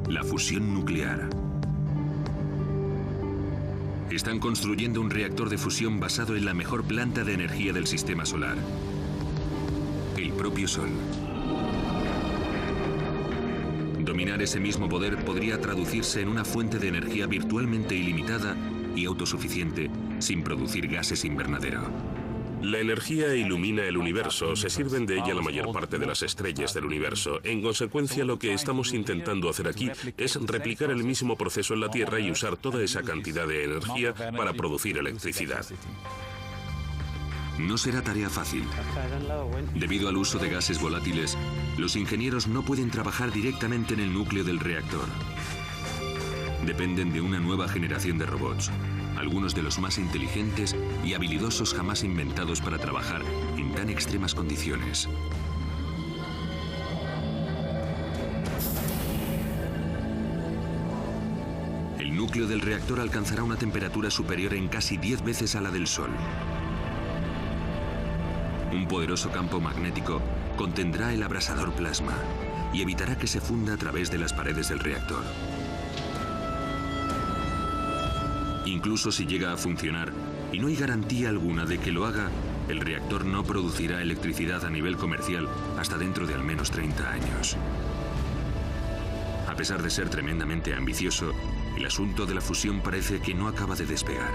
S5: la fusión nuclear. Están construyendo un reactor de fusión basado en la mejor planta de energía del sistema solar: el propio Sol. Dominar ese mismo poder podría traducirse en una fuente de energía virtualmente ilimitada y autosuficiente, sin producir gases invernadero.
S3: La energía ilumina el universo, se sirven de ella la mayor parte de las estrellas del universo. En consecuencia, lo que estamos intentando hacer aquí es replicar el mismo proceso en la Tierra y usar toda esa cantidad de energía para producir electricidad.
S5: No será tarea fácil. Debido al uso de gases volátiles, los ingenieros no pueden trabajar directamente en el núcleo del reactor. Dependen de una nueva generación de robots, algunos de los más inteligentes y habilidosos jamás inventados para trabajar en tan extremas condiciones. El núcleo del reactor alcanzará una temperatura superior en casi 10 veces a la del Sol. Un poderoso campo magnético contendrá el abrasador plasma y evitará que se funda a través de las paredes del reactor. Incluso si llega a funcionar, y no hay garantía alguna de que lo haga, el reactor no producirá electricidad a nivel comercial hasta dentro de al menos 30 años. A pesar de ser tremendamente ambicioso, el asunto de la fusión parece que no acaba de despegar.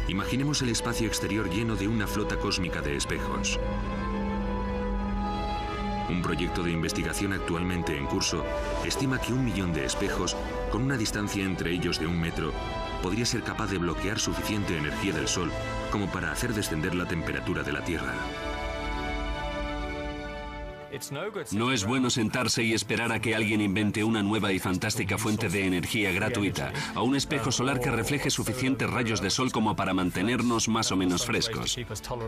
S5: Imaginemos el espacio exterior lleno de una flota cósmica de espejos. Un proyecto de investigación actualmente en curso estima que 1 millón de espejos, con una distancia entre ellos de 1 metro, podría ser capaz de bloquear suficiente energía del Sol como para hacer descender la temperatura de la Tierra.
S1: No es bueno sentarse y esperar a que alguien invente una nueva y fantástica fuente de energía gratuita o un espejo solar que refleje suficientes rayos de sol como para mantenernos más o menos frescos.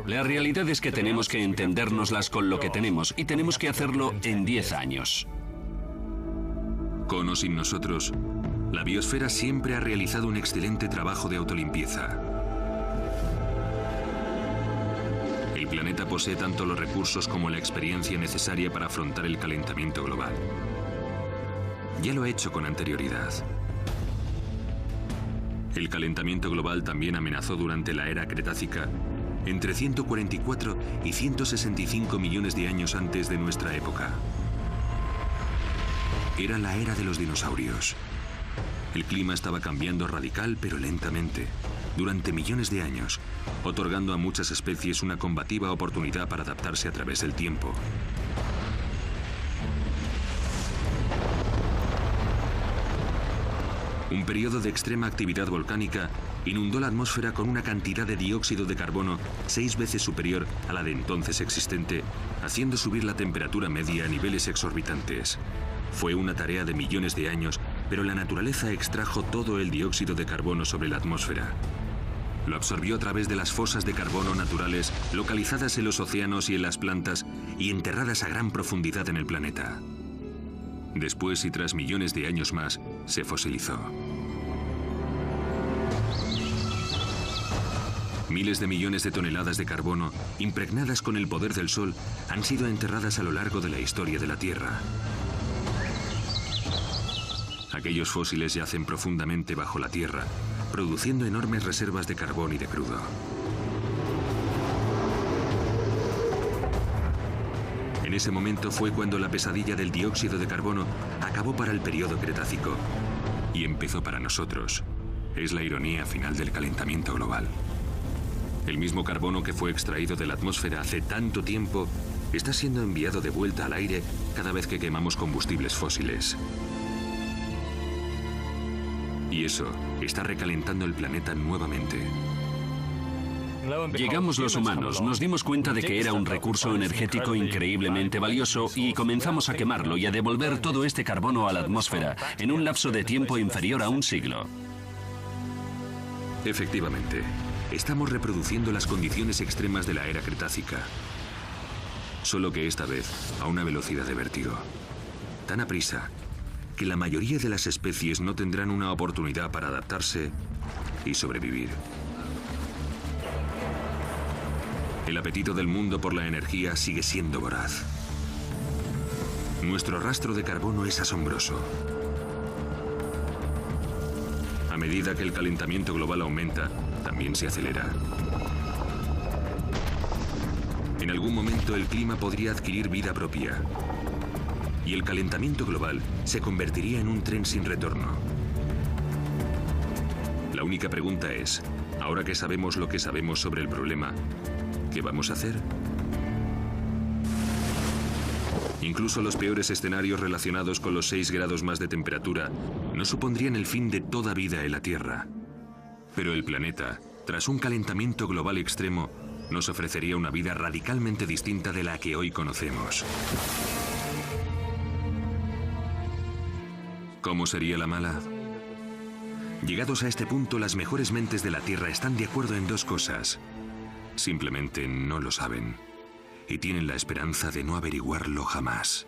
S1: La realidad es que tenemos que entendérnoslas con lo que tenemos y tenemos que hacerlo en 10 años.
S5: Con o sin nosotros, la biosfera siempre ha realizado un excelente trabajo de autolimpieza. El planeta posee tanto los recursos como la experiencia necesaria para afrontar el calentamiento global. Ya lo ha hecho con anterioridad. El calentamiento global también amenazó durante la era Cretácica, entre 144 y 165 millones de años antes de nuestra época. Era la era de los dinosaurios. El clima estaba cambiando radical pero lentamente, durante millones de años, otorgando a muchas especies una combativa oportunidad para adaptarse a través del tiempo. Un periodo de extrema actividad volcánica inundó la atmósfera con una cantidad de dióxido de carbono 6 veces superior a la de entonces existente, haciendo subir la temperatura media a niveles exorbitantes. Fue una tarea de millones de años, pero la naturaleza extrajo todo el dióxido de carbono sobre la atmósfera. Lo absorbió a través de las fosas de carbono naturales localizadas en los océanos y en las plantas y enterradas a gran profundidad en el planeta. Después y tras millones de años más, se fosilizó. Miles de millones de toneladas de carbono, impregnadas con el poder del Sol, han sido enterradas a lo largo de la historia de la Tierra. Aquellos fósiles yacen profundamente bajo la Tierra, produciendo enormes reservas de carbón y de crudo. En ese momento fue cuando la pesadilla del dióxido de carbono acabó para el periodo Cretácico y empezó para nosotros. Es la ironía final del calentamiento global. El mismo carbono que fue extraído de la atmósfera hace tanto tiempo está siendo enviado de vuelta al aire cada vez que quemamos combustibles fósiles. Y eso está recalentando el planeta nuevamente.
S1: Llegamos los humanos, nos dimos cuenta de que era un recurso energético increíblemente valioso y comenzamos a quemarlo y a devolver todo este carbono a la atmósfera en un lapso de tiempo inferior a 1 siglo.
S5: Efectivamente, estamos reproduciendo las condiciones extremas de la era Cretácica. Solo que esta vez a una velocidad de vértigo. Tan aprisa que la mayoría de las especies no tendrán una oportunidad para adaptarse y sobrevivir. El apetito del mundo por la energía sigue siendo voraz. Nuestro rastro de carbono es asombroso. A medida que el calentamiento global aumenta, también se acelera. En algún momento el clima podría adquirir vida propia y el calentamiento global se convertiría en un tren sin retorno. La única pregunta es, ahora que sabemos lo que sabemos sobre el problema, ¿qué vamos a hacer? Incluso los peores escenarios relacionados con los 6 grados más de temperatura no supondrían el fin de toda vida en la Tierra. Pero el planeta, tras un calentamiento global extremo, nos ofrecería una vida radicalmente distinta de la que hoy conocemos. ¿Cómo sería la mala? Llegados a este punto, las mejores mentes de la Tierra están de acuerdo en 2 cosas. Simplemente no lo saben y tienen la esperanza de no averiguarlo jamás.